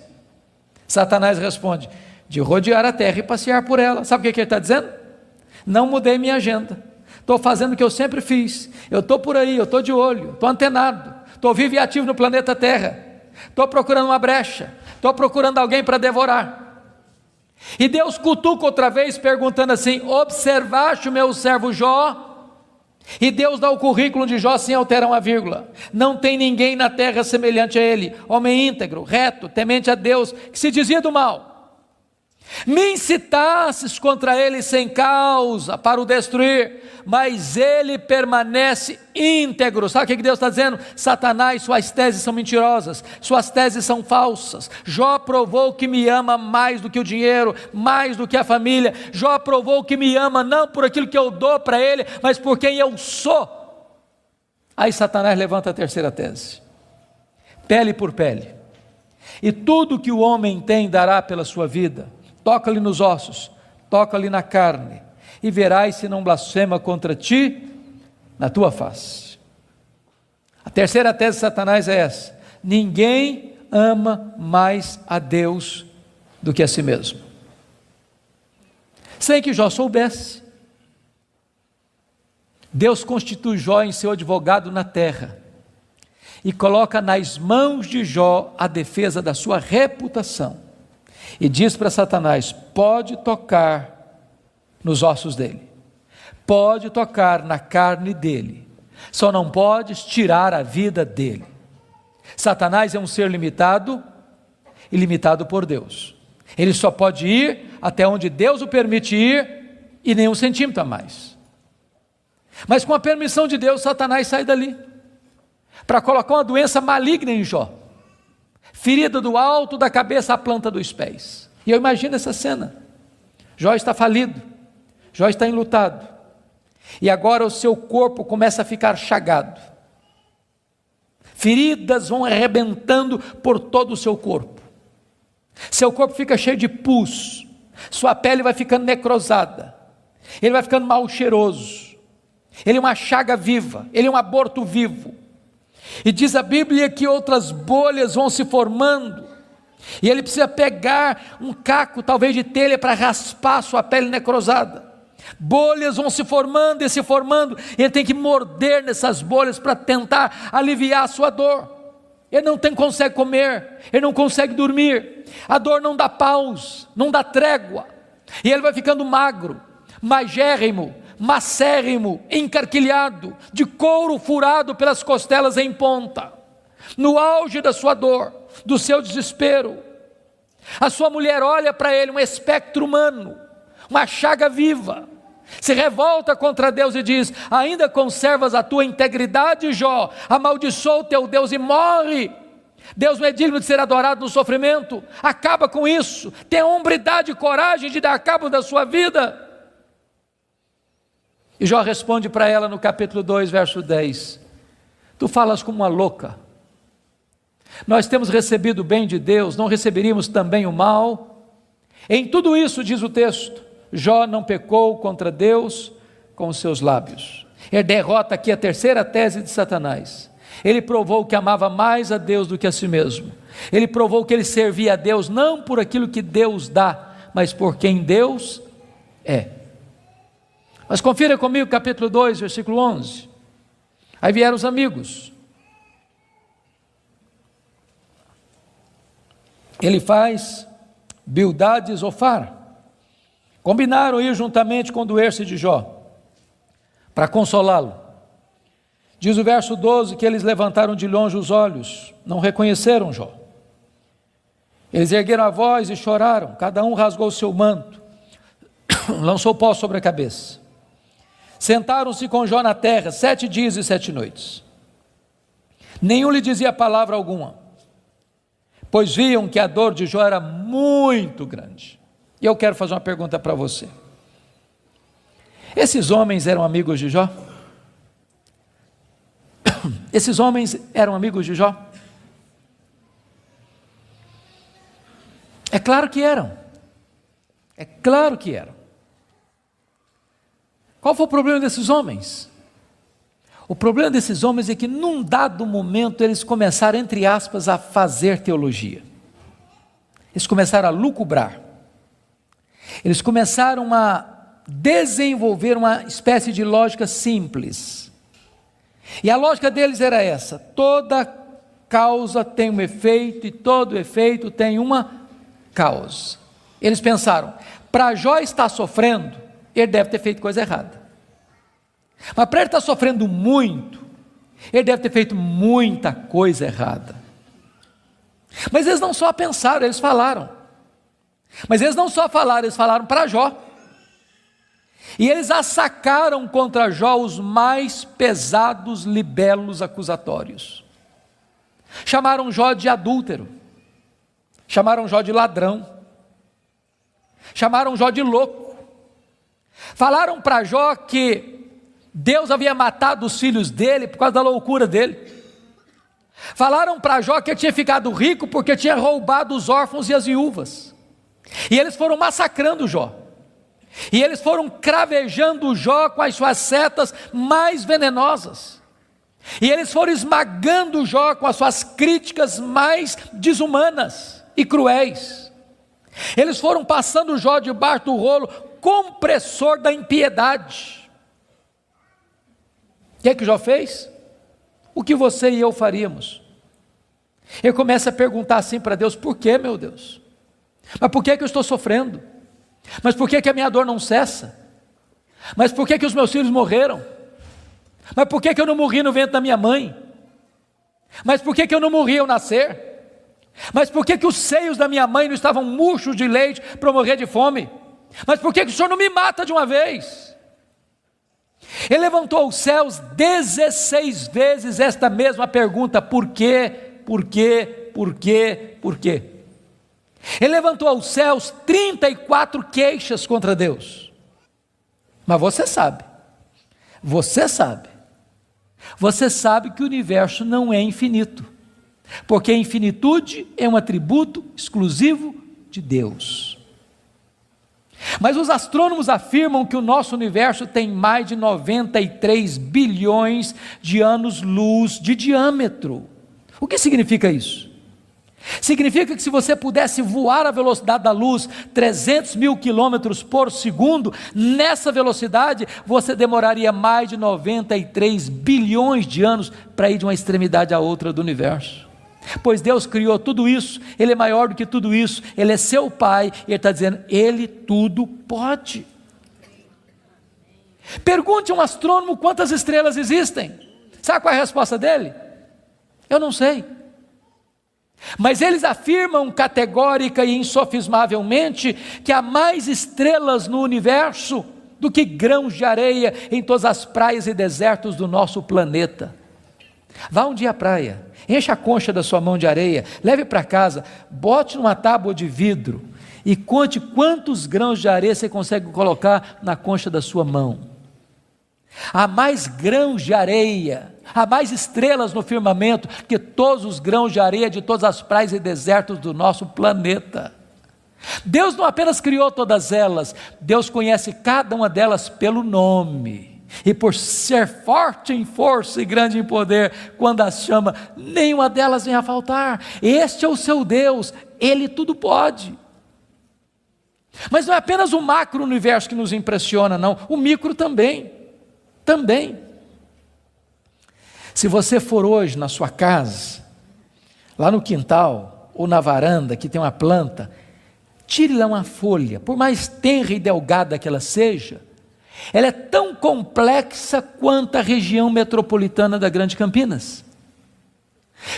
Speaker 2: Satanás responde: de rodear a terra e passear por ela. Sabe o que ele está dizendo? Não mudei minha agenda, estou fazendo o que eu sempre fiz, eu estou por aí, eu estou de olho, estou antenado, estou vivo e ativo no planeta Terra, estou procurando uma brecha, estou procurando alguém para devorar. E Deus cutuca outra vez, perguntando assim: observaste o meu servo Jó? E Deus dá o currículo de Jó sem alterar uma vírgula: não tem ninguém na terra semelhante a ele, homem íntegro, reto, temente a Deus, que se dizia do mal. Me incitasses contra ele sem causa para o destruir, mas ele permanece íntegro. Sabe o que Deus está dizendo? Satanás, suas teses são mentirosas, suas teses são falsas. Jó provou que me ama mais do que o dinheiro, mais do que a família. Jó provou que me ama não por aquilo que eu dou para ele, mas por quem eu sou. Aí Satanás levanta a terceira tese: pele por pele, e tudo que o homem tem dará pela sua vida. Toca-lhe nos ossos, toca-lhe na carne, e verás se não blasfema contra ti na tua face. A terceira tese de Satanás é essa: ninguém ama mais a Deus do que a si mesmo. Sem que Jó soubesse, Deus constitui Jó em seu advogado na terra, e coloca nas mãos de Jó a defesa da sua reputação. E diz para Satanás: pode tocar nos ossos dele, pode tocar na carne dele, só não podes tirar a vida dele. Satanás é um ser limitado e limitado por Deus. Ele só pode ir até onde Deus o permite ir, e nem um centímetro a mais. Mas com a permissão de Deus, Satanás sai dali para colocar uma doença maligna em Jó, ferida do alto da cabeça à planta dos pés. E eu imagino essa cena: Jó está falido, Jó está enlutado, e agora o seu corpo começa a ficar chagado, feridas vão arrebentando por todo o seu corpo fica cheio de pus, sua pele vai ficando necrosada, ele vai ficando mal cheiroso, ele é uma chaga viva, ele é um aborto vivo, e diz a Bíblia que outras bolhas vão se formando, e ele precisa pegar um caco, talvez de telha, para raspar sua pele necrosada. Bolhas vão se formando, e ele tem que morder nessas bolhas para tentar aliviar a sua dor. Ele não consegue comer, ele não consegue dormir, a dor não dá pausa, não dá trégua, e ele vai ficando magro, magérrimo, macérrimo, encarquilhado, de couro furado pelas costelas em ponta, no auge da sua dor, do seu desespero. A sua mulher olha para ele, um espectro humano, uma chaga viva, se revolta contra Deus e diz: ainda conservas a tua integridade, Jó? Amaldiçoa o teu Deus e morre. Deus não é digno de ser adorado no sofrimento, acaba com isso, tenha hombridade e coragem de dar cabo da sua vida. E Jó responde para ela no capítulo 2, verso 10: tu falas como uma louca, nós temos recebido o bem de Deus, não receberíamos também o mal? Em tudo isso, diz o texto, Jó não pecou contra Deus com os seus lábios. Ele derrota aqui a terceira tese de Satanás. Ele provou que amava mais a Deus do que a si mesmo. Ele provou que ele servia a Deus não por aquilo que Deus dá, mas por quem Deus é. Mas confira comigo capítulo 2, versículo 11. Aí vieram os amigos. Ele faz Bildade e Zofar. Combinaram ir juntamente com doer-se de Jó, para consolá-lo. Diz o verso 12 que eles levantaram de longe os olhos, não reconheceram Jó. Eles ergueram a voz e choraram, cada um rasgou o seu manto, lançou pó sobre a cabeça. Sentaram-se com Jó na terra 7 dias e 7 noites. Nenhum lhe dizia palavra alguma, pois viam que a dor de Jó era muito grande. E eu quero fazer uma pergunta para você. Esses homens eram amigos de Jó? Esses homens eram amigos de Jó? É claro que eram. É claro que eram. Qual foi o problema desses homens? O problema desses homens é que num dado momento eles começaram, entre aspas, a fazer teologia. Eles começaram a lucubrar. Eles começaram a desenvolver uma espécie de lógica simples. E a lógica deles era essa: toda causa tem um efeito e todo efeito tem uma causa. Eles pensaram, para Jó estar sofrendo, ele deve ter feito coisa errada. Mas para ele estar sofrendo muito, ele deve ter feito muita coisa errada. Mas eles não só pensaram, eles falaram. Mas eles não só falaram, eles falaram para Jó. E eles assacaram contra Jó os mais pesados libelos acusatórios. Chamaram Jó de adúltero, chamaram Jó de ladrão, chamaram Jó de louco. Falaram para Jó que Deus havia matado os filhos dele por causa da loucura dele. Falaram para Jó que ele tinha ficado rico porque tinha roubado os órfãos e as viúvas. E eles foram massacrando Jó, e eles foram cravejando Jó com as suas setas mais venenosas, e eles foram esmagando Jó com as suas críticas mais desumanas e cruéis. Eles foram passando Jó debaixo do rolo compressor da impiedade. O que é que Jó fez? O que você e eu faríamos? Ele começa a perguntar assim para Deus: por que, meu Deus? Mas por que eu estou sofrendo? Mas por que a minha dor não cessa? Mas por que os meus filhos morreram? Mas por que eu não morri no ventre da minha mãe? Mas por que eu não morri ao nascer? Mas por que os seios da minha mãe não estavam murchos de leite para eu morrer de fome? Mas por que o Senhor não me mata de uma vez? Ele levantou aos céus 16 vezes esta mesma pergunta: por quê? Por quê? Por quê? Por quê? Ele levantou aos céus 34 queixas contra Deus. Mas você sabe que o universo não é infinito, porque a infinitude é um atributo exclusivo de Deus. Mas os astrônomos afirmam que o nosso universo tem mais de 93 bilhões de anos-luz de diâmetro. O que significa isso? Significa que se você pudesse voar à velocidade da luz, 300 mil quilômetros por segundo, nessa velocidade você demoraria mais de 93 bilhões de anos para ir de uma extremidade à outra do universo. Pois Deus criou tudo isso, Ele é maior do que tudo isso, Ele é seu Pai, e Ele está dizendo, Ele tudo pode. Pergunte a um astrônomo quantas estrelas existem. Sabe qual é a resposta dele? Eu não sei. Mas eles afirmam categórica e insofismavelmente que há mais estrelas no universo do que grãos de areia em todas as praias e desertos do nosso planeta. Vá um dia à praia, encha a concha da sua mão de areia, leve para casa, bote numa tábua de vidro e conte quantos grãos de areia você consegue colocar na concha da sua mão. Há mais grãos de areia, há mais estrelas no firmamento que todos os grãos de areia de todas as praias e desertos do nosso planeta. Deus não apenas criou todas elas, Deus conhece cada uma delas pelo nome. E por ser forte em força e grande em poder, quando as chama, nenhuma delas vem a faltar. Este é o seu Deus, Ele tudo pode. Mas não é apenas o macro-universo que nos impressiona, não, o micro também. Se você for hoje na sua casa, lá no quintal, ou na varanda, que tem uma planta, tire lá uma folha, por mais tenra e delgada que ela seja, ela é tão complexa quanto a região metropolitana da Grande Campinas.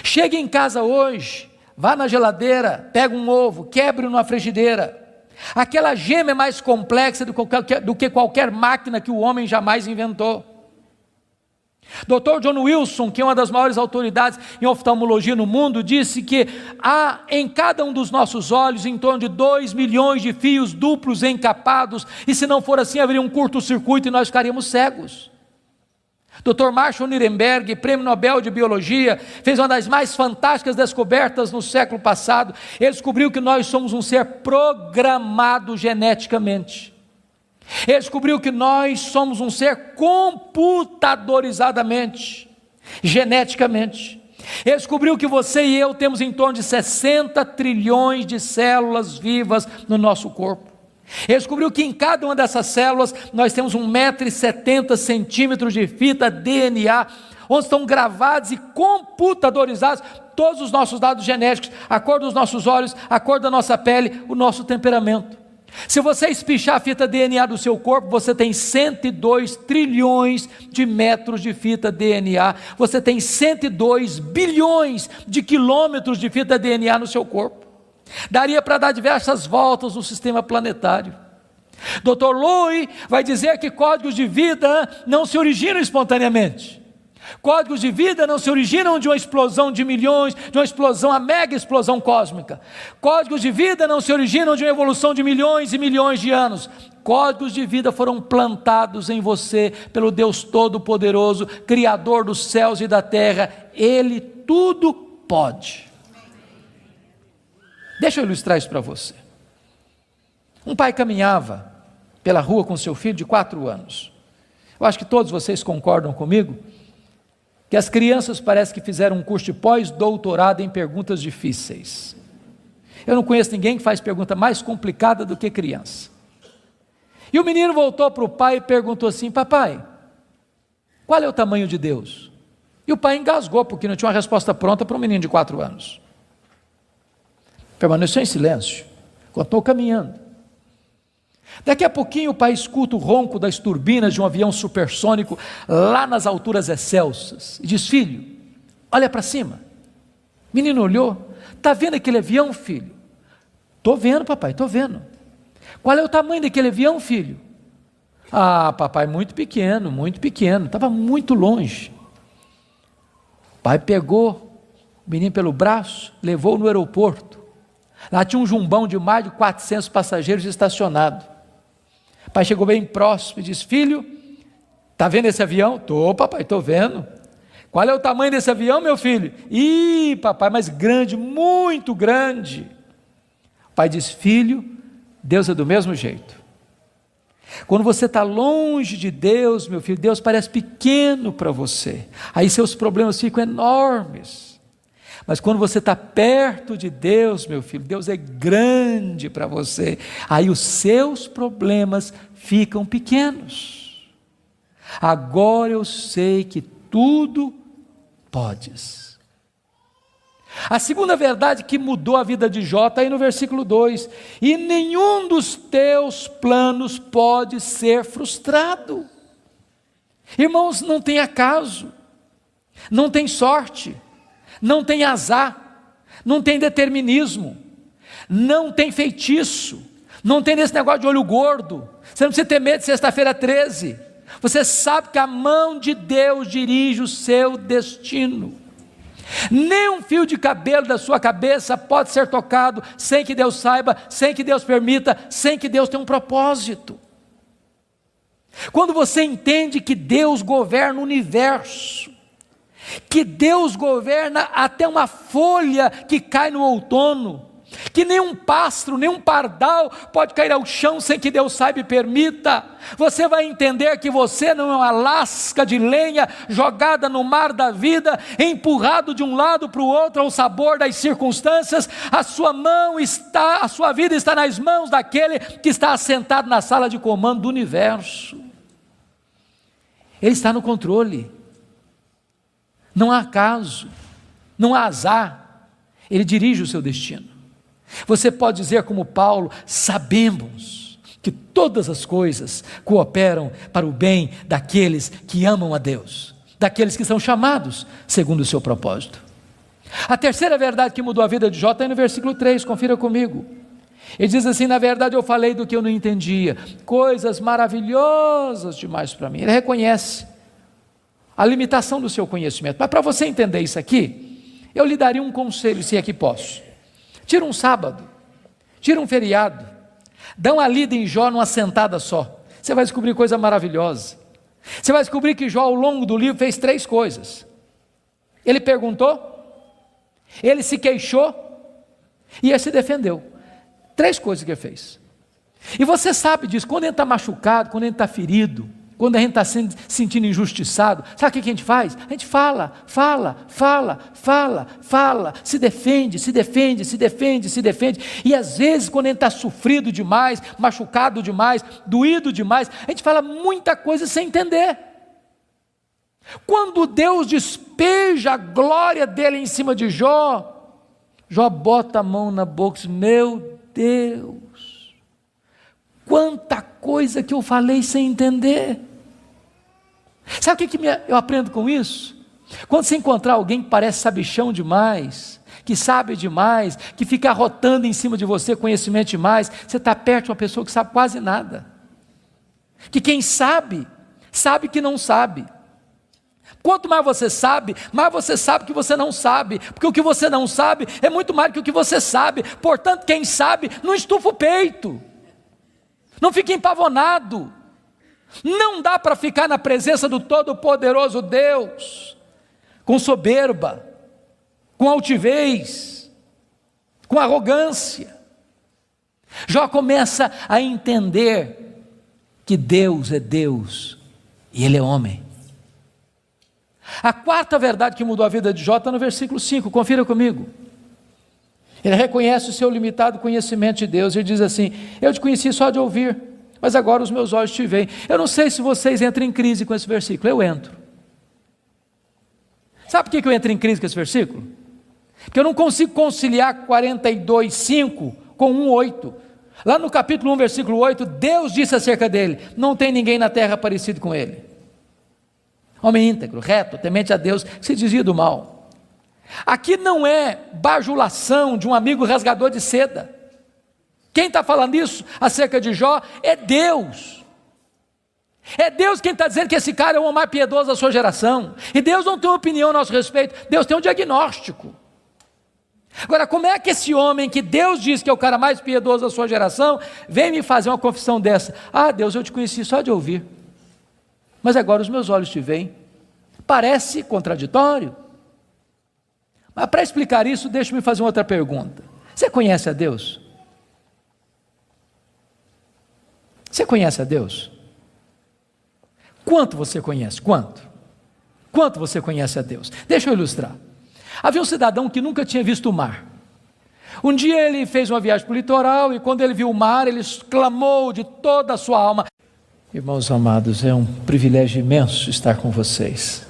Speaker 2: Chegue em casa hoje, vá na geladeira, pega um ovo, quebre numa frigideira. Aquela gema é mais complexa do que qualquer máquina que o homem jamais inventou. Dr. John Wilson, que é uma das maiores autoridades em oftalmologia no mundo, disse que há em cada um dos nossos olhos em torno de 2 milhões de fios duplos encapados, e se não for assim haveria um curto-circuito e nós ficaríamos cegos. Dr. Marshall Nirenberg, prêmio Nobel de Biologia, fez uma das mais fantásticas descobertas no século passado. Ele descobriu que nós somos um ser programado geneticamente. Ele descobriu que nós somos um ser computadorizadamente, geneticamente. Ele descobriu que você e eu temos em torno de 60 trilhões de células vivas no nosso corpo. Ele descobriu que em cada uma dessas células nós temos 1,70 m de fita DNA, onde estão gravados e computadorizados todos os nossos dados genéticos, a cor dos nossos olhos, a cor da nossa pele, o nosso temperamento. Se você espichar a fita DNA do seu corpo, você tem 102 trilhões de metros de fita DNA, você tem 102 bilhões de quilômetros de fita DNA no seu corpo. Daria para dar diversas voltas no sistema planetário. Dr. Lowy vai dizer que códigos de vida não se originam espontaneamente. Códigos de vida não se originam de uma explosão de milhões, de uma explosão, a mega explosão cósmica. Códigos de vida não se originam de uma evolução de milhões e milhões de anos. Códigos de vida foram plantados em você pelo Deus Todo-Poderoso, Criador dos céus e da terra. Ele tudo pode. Deixa eu ilustrar isso para você. Um pai caminhava pela rua com seu filho de 4 anos. Eu acho que todos vocês concordam comigo que as crianças parece que fizeram um curso de pós-doutorado em perguntas difíceis. Eu não conheço ninguém que faz pergunta mais complicada do que criança. E o menino voltou para o pai e perguntou assim: papai, qual é o tamanho de Deus? E o pai engasgou, porque não tinha uma resposta pronta para um menino de 4 anos. Permaneceu em silêncio, continuou caminhando. Daqui a pouquinho o pai escuta o ronco das turbinas de um avião supersônico lá nas alturas excelsas e diz: filho, olha para cima. O menino olhou: está vendo aquele avião, filho? Estou vendo, papai, estou vendo. Qual é o tamanho daquele avião, filho? Ah, papai, muito pequeno, estava muito longe. O pai pegou o menino pelo braço, levou-o no aeroporto. Lá tinha um jumbão de mais de 400 passageiros estacionado. pai chegou bem próximo e disse: filho, está vendo esse avião? Tô, papai, estou vendo. Qual é o tamanho desse avião, meu filho? Ih, papai, mas grande, muito grande. O pai disse: filho, Deus é do mesmo jeito. Quando você está longe de Deus, meu filho, Deus parece pequeno para você, aí seus problemas ficam enormes. Mas quando você está perto de Deus, meu filho, Deus é grande para você, aí os seus problemas ficam pequenos. Agora eu sei que tudo podes. A segunda verdade que mudou a vida de Jó está aí no versículo 2: e nenhum dos teus planos pode ser frustrado. Irmãos, não tem acaso, não tem sorte, não tem azar, não tem determinismo, não tem feitiço, não tem esse negócio de olho gordo. Você não precisa ter medo de sexta-feira 13, você sabe que a mão de Deus dirige o seu destino. Nem um fio de cabelo da sua cabeça pode ser tocado sem que Deus saiba, sem que Deus permita, sem que Deus tenha um propósito. Quando você entende que Deus governa o universo, que Deus governa até uma folha que cai no outono, que nenhum pássaro, nenhum pardal pode cair ao chão sem que Deus saiba e permita, você vai entender que você não é uma lasca de lenha jogada no mar da vida, empurrado de um lado para o outro ao sabor das circunstâncias. A sua vida está nas mãos daquele que está assentado na sala de comando do universo. Ele está no controle, não há acaso, não há azar, ele dirige o seu destino. Você pode dizer como Paulo: sabemos que todas as coisas cooperam para o bem daqueles que amam a Deus, daqueles que são chamados segundo o seu propósito. A terceira verdade que mudou a vida de Jó está aí no versículo 3, confira comigo. Ele diz assim: na verdade eu falei do que eu não entendia, coisas maravilhosas demais para mim. Ele reconhece a limitação do seu conhecimento, mas para você entender isso aqui, eu lhe daria um conselho, se é que posso. Tira um sábado, tira um feriado, dá uma lida em Jó numa sentada só, você vai descobrir coisa maravilhosa. Você vai descobrir que Jó, ao longo do livro, fez 3 coisas. Ele perguntou, ele se queixou e ele se defendeu. 3 coisas que ele fez. E você sabe disso, quando a gente está machucado, quando a gente está ferido, quando a gente está se sentindo injustiçado, sabe o que a gente faz? A gente fala, se defende, e às vezes quando a gente está sofrido demais, machucado demais, doído demais, a gente fala muita coisa sem entender. Quando Deus despeja a glória dele em cima de Jó, Jó bota a mão na boca e diz: meu Deus, quanta coisa que eu falei sem entender. Sabe o que eu aprendo com isso? Quando você encontrar alguém que parece sabichão demais, que sabe demais, que fica arrotando em cima de você conhecimento demais, você está perto de uma pessoa que sabe quase nada, que quem sabe, sabe que não sabe. Quanto mais você sabe que você não sabe, porque o que você não sabe é muito mais do que o que você sabe. Portanto, quem sabe, não estufa o peito, não fica empavonado. Não dá para ficar na presença do Todo-Poderoso Deus com soberba, com altivez, com arrogância. Jó começa a entender que Deus é Deus e Ele é homem. A quarta verdade que mudou a vida de Jó está no versículo 5, confira comigo. Ele reconhece o seu limitado conhecimento de Deus. Ele diz assim: eu te conheci só de ouvir, mas agora os meus olhos te veem. Eu não sei se vocês entram em crise com esse versículo, eu entro. Sabe por que eu entro em crise com esse versículo? Porque eu não consigo conciliar 42:5 com 1:8. Lá no capítulo 1, versículo 8, Deus disse acerca dele: não tem ninguém na terra parecido com ele. Homem íntegro, reto, temente a Deus, que se desvia do mal. Aqui não é bajulação de um amigo rasgador de seda. Quem está falando isso acerca de Jó é Deus. É Deus quem está dizendo que esse cara é o homem mais piedoso da sua geração. E Deus não tem uma opinião a nosso respeito, Deus tem um diagnóstico. Agora, como é que esse homem que Deus diz que é o cara mais piedoso da sua geração, vem me fazer uma confissão dessa? Ah, Deus, eu te conheci só de ouvir, mas agora os meus olhos te veem. Parece contraditório. Mas para explicar isso, deixa-me fazer uma outra pergunta. Você conhece a Deus? Você conhece a Deus? Quanto você conhece? Quanto? Quanto você conhece a Deus? Deixa eu ilustrar. Havia um cidadão que nunca tinha visto o mar. Um dia ele fez uma viagem para o litoral e quando ele viu o mar, ele exclamou de toda a sua alma: irmãos amados, é um privilégio imenso estar com vocês.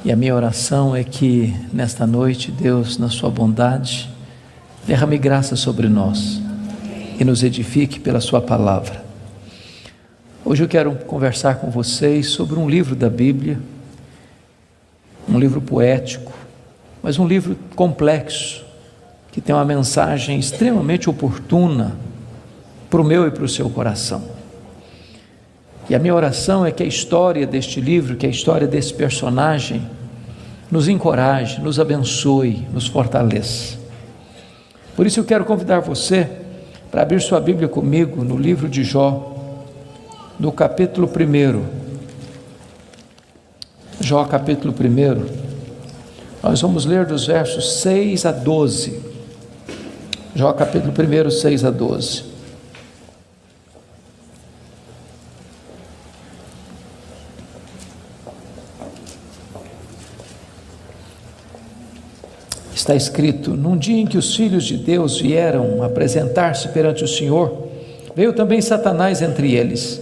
Speaker 2: E a minha oração é que nesta noite Deus, na sua bondade, derrame graça sobre nós e nos edifique pela sua palavra. Hoje eu quero conversar com vocês sobre um livro da Bíblia, um livro poético, mas um livro complexo, que tem uma mensagem extremamente oportuna para o meu e para o seu coração. E a minha oração é que a história deste livro, que a história desse personagem, nos encoraje, nos abençoe, nos fortaleça. Por isso eu quero convidar você para abrir sua Bíblia comigo no livro de Jó, no capítulo 1. Jó capítulo 1. Nós vamos ler dos versos 6 a 12. Jó capítulo 1, 6 a 12. Está escrito: num dia em que os filhos de Deus vieram apresentar-se perante o Senhor, veio também Satanás entre eles.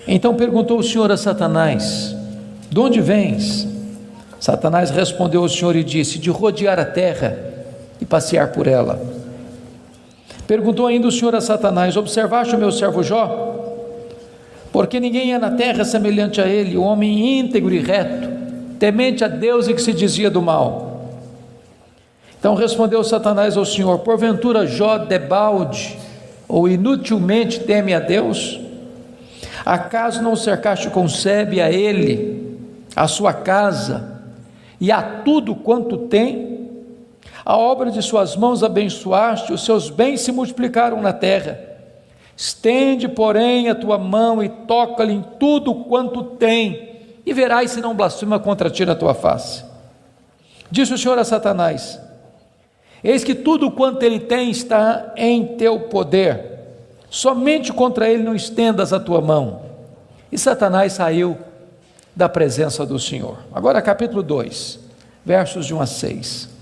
Speaker 2: Então perguntou o Senhor a Satanás: de onde vens? Satanás respondeu ao Senhor e disse: de rodear a terra e passear por ela. Perguntou ainda o Senhor a Satanás: observaste o meu servo Jó? Porque ninguém é na terra semelhante a ele, o homem íntegro e reto, temente a Deus e que se desvia do mal. Então respondeu Satanás ao Senhor: porventura Jó debalde ou inutilmente teme a Deus? Acaso não cercaste com sebe a ele, a sua casa e a tudo quanto tem? A obra de suas mãos abençoaste, os seus bens se multiplicaram na terra. Estende, porém, a tua mão e toca-lhe em tudo quanto tem, e verás se não blasfema contra ti na tua face. Disse o Senhor a Satanás: eis que tudo quanto ele tem está em teu poder, somente contra ele não estendas a tua mão. E Satanás saiu da presença do Senhor. Agora capítulo 2, versos de 1 a 6.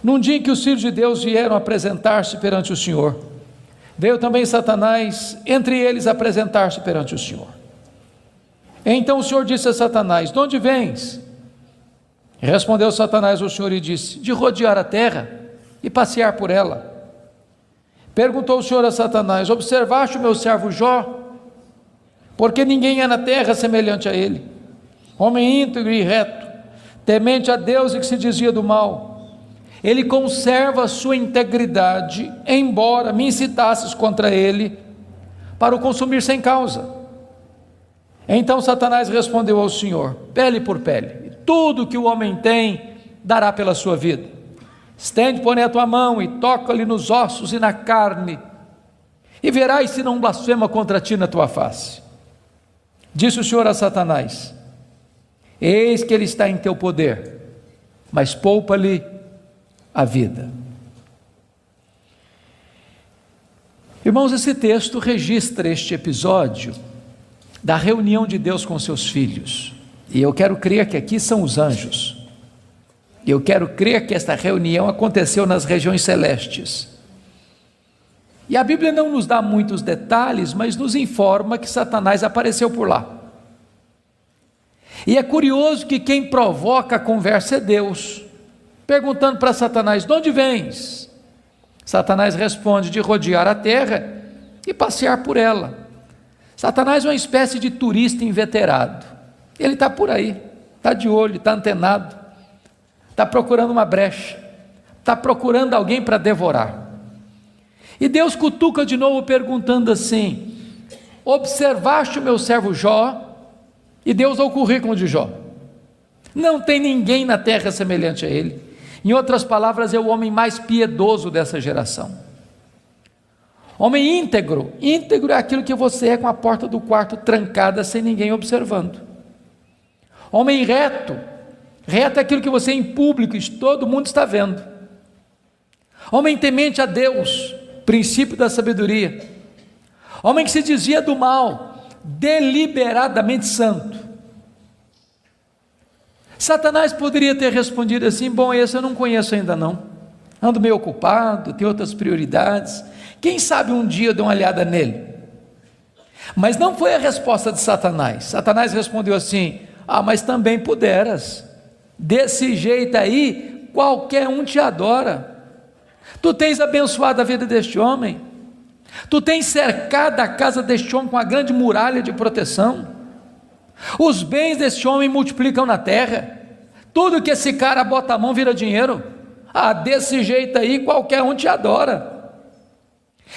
Speaker 2: Num dia em que os filhos de Deus vieram apresentar-se perante o Senhor, veio também Satanás entre eles apresentar-se perante o Senhor. Então o Senhor disse a Satanás: de onde vens? Respondeu Satanás ao Senhor e disse: de rodear a terra e passear por ela. Perguntou o Senhor a Satanás: observaste o meu servo Jó? Porque ninguém é na terra semelhante a ele, homem íntegro e reto, temente a Deus e que se desvia do mal. Ele conserva a sua integridade, embora me incitasses contra ele para o consumir sem causa. Então Satanás respondeu ao Senhor: pele por pele, tudo que o homem tem dará pela sua vida. Estende, porém, a tua mão e toca-lhe nos ossos e na carne, e verás se não blasfema contra ti na tua face. Disse o Senhor a Satanás: eis que ele está em teu poder, mas poupa-lhe a vida. Irmãos, esse texto registra este episódio da reunião de Deus com seus filhos, e eu quero crer que aqui são os anjos. Eu quero crer que esta reunião aconteceu nas regiões celestes. E a Bíblia não nos dá muitos detalhes, mas nos informa que Satanás apareceu por lá. E é curioso que quem provoca a conversa é Deus, perguntando para Satanás: de onde vens? Satanás responde: de rodear a terra e passear por ela. Satanás é uma espécie de turista inveterado. Ele está por aí, está de olho, está antenado, está procurando uma brecha, está procurando alguém para devorar. E Deus cutuca de novo perguntando assim: observaste o meu servo Jó? E Deus dá o currículo de Jó: não tem ninguém na terra semelhante a ele, Em outras palavras, é o homem mais piedoso dessa geração. Homem íntegro. Íntegro é aquilo que você é com a porta do quarto trancada sem ninguém observando. Homem reto. Reto é aquilo que você é em público e todo mundo está vendo. Homem temente a Deus, princípio da sabedoria. Homem que se desvia do mal, deliberadamente santo. Satanás poderia ter respondido assim: bom, esse eu não conheço ainda não, ando meio ocupado, tenho outras prioridades, quem sabe um dia eu dou uma olhada nele. Mas não foi a resposta de Satanás. Satanás respondeu assim: mas também puderas, desse jeito aí, qualquer um te adora, tu tens abençoado a vida deste homem, tu tens cercado a casa deste homem com uma grande muralha de proteção, os bens deste homem multiplicam na terra, tudo que esse cara bota a mão vira dinheiro, desse jeito aí qualquer um te adora.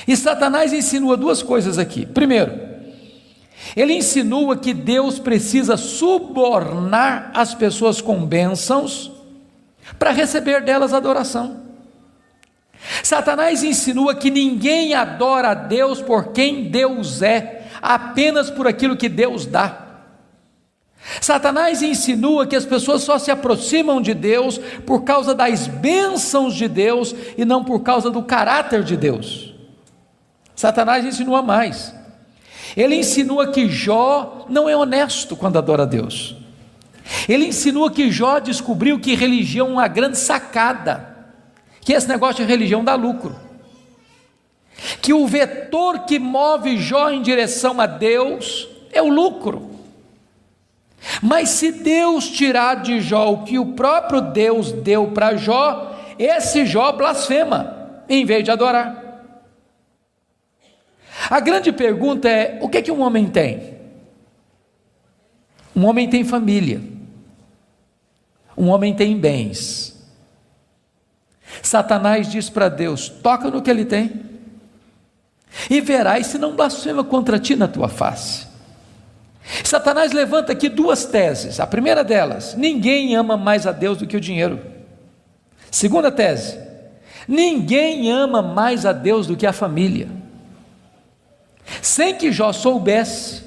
Speaker 2: E Satanás insinua duas coisas aqui. Primeiro, ele insinua que Deus precisa subornar as pessoas com bênçãos para receber delas adoração. Satanás insinua que ninguém adora a Deus por quem Deus é, apenas por aquilo que Deus dá. Satanás insinua que as pessoas só se aproximam de Deus por causa das bênçãos de Deus e não por causa do caráter de Deus. Satanás insinua mais. Ele insinua que Jó não é honesto quando adora a Deus. Ele insinua que Jó descobriu que religião é uma grande sacada, que esse negócio de religião dá lucro, que o vetor que move Jó em direção a Deus é o lucro. Mas se Deus tirar de Jó o que o próprio Deus deu para Jó, esse Jó blasfema, em vez de adorar. A grande pergunta é: o que um homem tem? Um homem tem família, um homem tem bens. Satanás diz para Deus: toca no que ele tem, e verás se não blasfema contra ti na tua face. Satanás levanta aqui duas teses. A primeira delas: ninguém ama mais a Deus do que o dinheiro. Segunda tese: ninguém ama mais a Deus do que a família. Sem que Jó soubesse,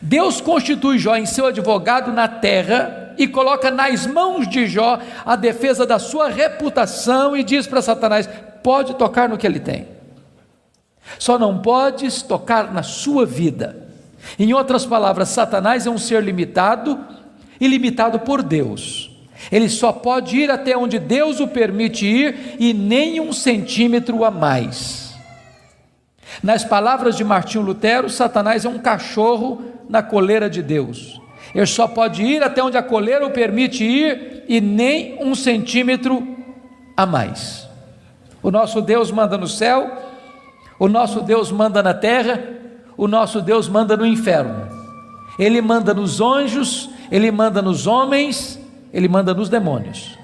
Speaker 2: Deus constitui Jó em seu advogado na terra e coloca nas mãos de Jó a defesa da sua reputação e diz para Satanás: pode tocar no que ele tem, só não podes tocar na sua vida. Em outras palavras, Satanás é um ser limitado e limitado por Deus. Ele só pode ir até onde Deus o permite ir e nem 1 centímetro a mais. Nas palavras de Martinho Lutero, Satanás é um cachorro na coleira de Deus. Ele só pode ir até onde a coleira o permite ir e nem 1 centímetro a mais. O nosso Deus manda no céu, o nosso Deus manda na terra, o nosso Deus manda no inferno. Ele manda nos anjos, ele manda nos homens, ele manda nos demônios.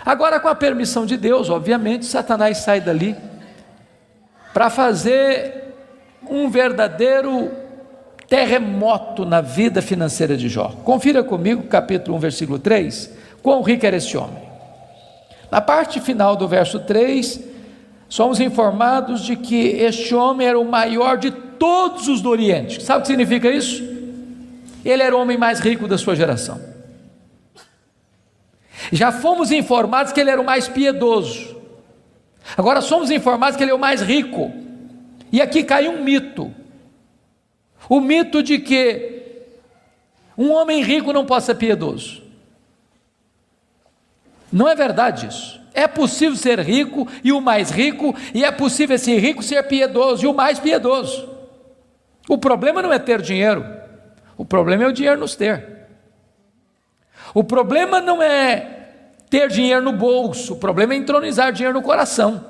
Speaker 2: Agora, com a permissão de Deus, obviamente, Satanás sai dali para fazer um verdadeiro terremoto na vida financeira de Jó. Confira comigo capítulo 1, versículo 3, quão rico era esse homem. Na parte final do verso 3, somos informados de que este homem era o maior de todos os do Oriente. Sabe o que significa isso? Ele era o homem mais rico da sua geração. Já fomos informados que ele era o mais piedoso. Agora somos informados que ele é o mais rico. E aqui cai um mito. O mito de que um homem rico não pode ser piedoso. Não é verdade isso. É possível ser rico e o mais rico, e é possível esse rico ser piedoso e o mais piedoso. O problema não é ter dinheiro, o problema é o dinheiro nos ter. O problema não é ter dinheiro no bolso, o problema é entronizar dinheiro no coração.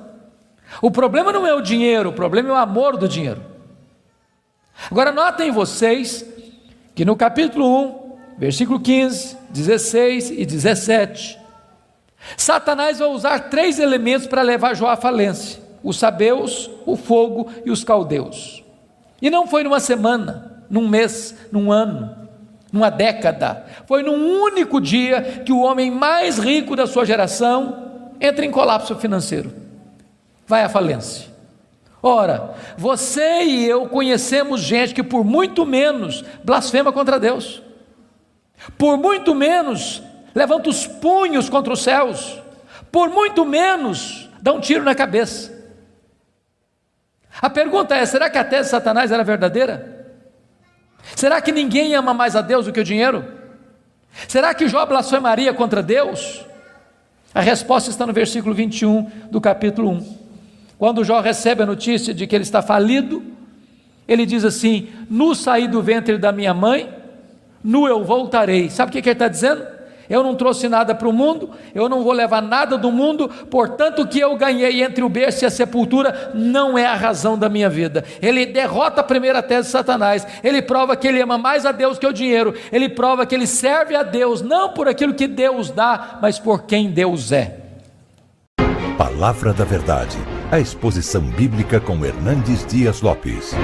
Speaker 2: O problema não é o dinheiro, o problema é o amor do dinheiro. Agora notem vocês que no capítulo 1, versículo 15, 16 e 17, Satanás vai usar 3 elementos para levar Jó à falência: os sabeus, o fogo e os caldeus. E não foi numa semana, num mês, num ano. numa década. Foi num único dia que o homem mais rico da sua geração entra em colapso financeiro, vai à falência. Ora, você e eu conhecemos gente que por muito menos blasfema contra Deus, por muito menos levanta os punhos contra os céus, por muito menos dá um tiro na cabeça. A pergunta é: será que a tese de Satanás era verdadeira? Será que ninguém ama mais a Deus do que o dinheiro? Será que Jó blasfemaria contra Deus? A resposta está no versículo 21 do capítulo 1. Quando Jó recebe a notícia de que ele está falido, ele diz assim: nu saí do ventre da minha mãe, nu eu voltarei. Sabe o que ele está dizendo? Eu não trouxe nada para o mundo, eu não vou levar nada do mundo, portanto o que eu ganhei entre o berço e a sepultura não é a razão da minha vida. Ele derrota a primeira tese de Satanás, ele prova que ele ama mais a Deus que o dinheiro, ele prova que ele serve a Deus, não por aquilo que Deus dá, mas por quem Deus é.
Speaker 1: Palavra da Verdade, a exposição bíblica com Hernandes Dias Lopes.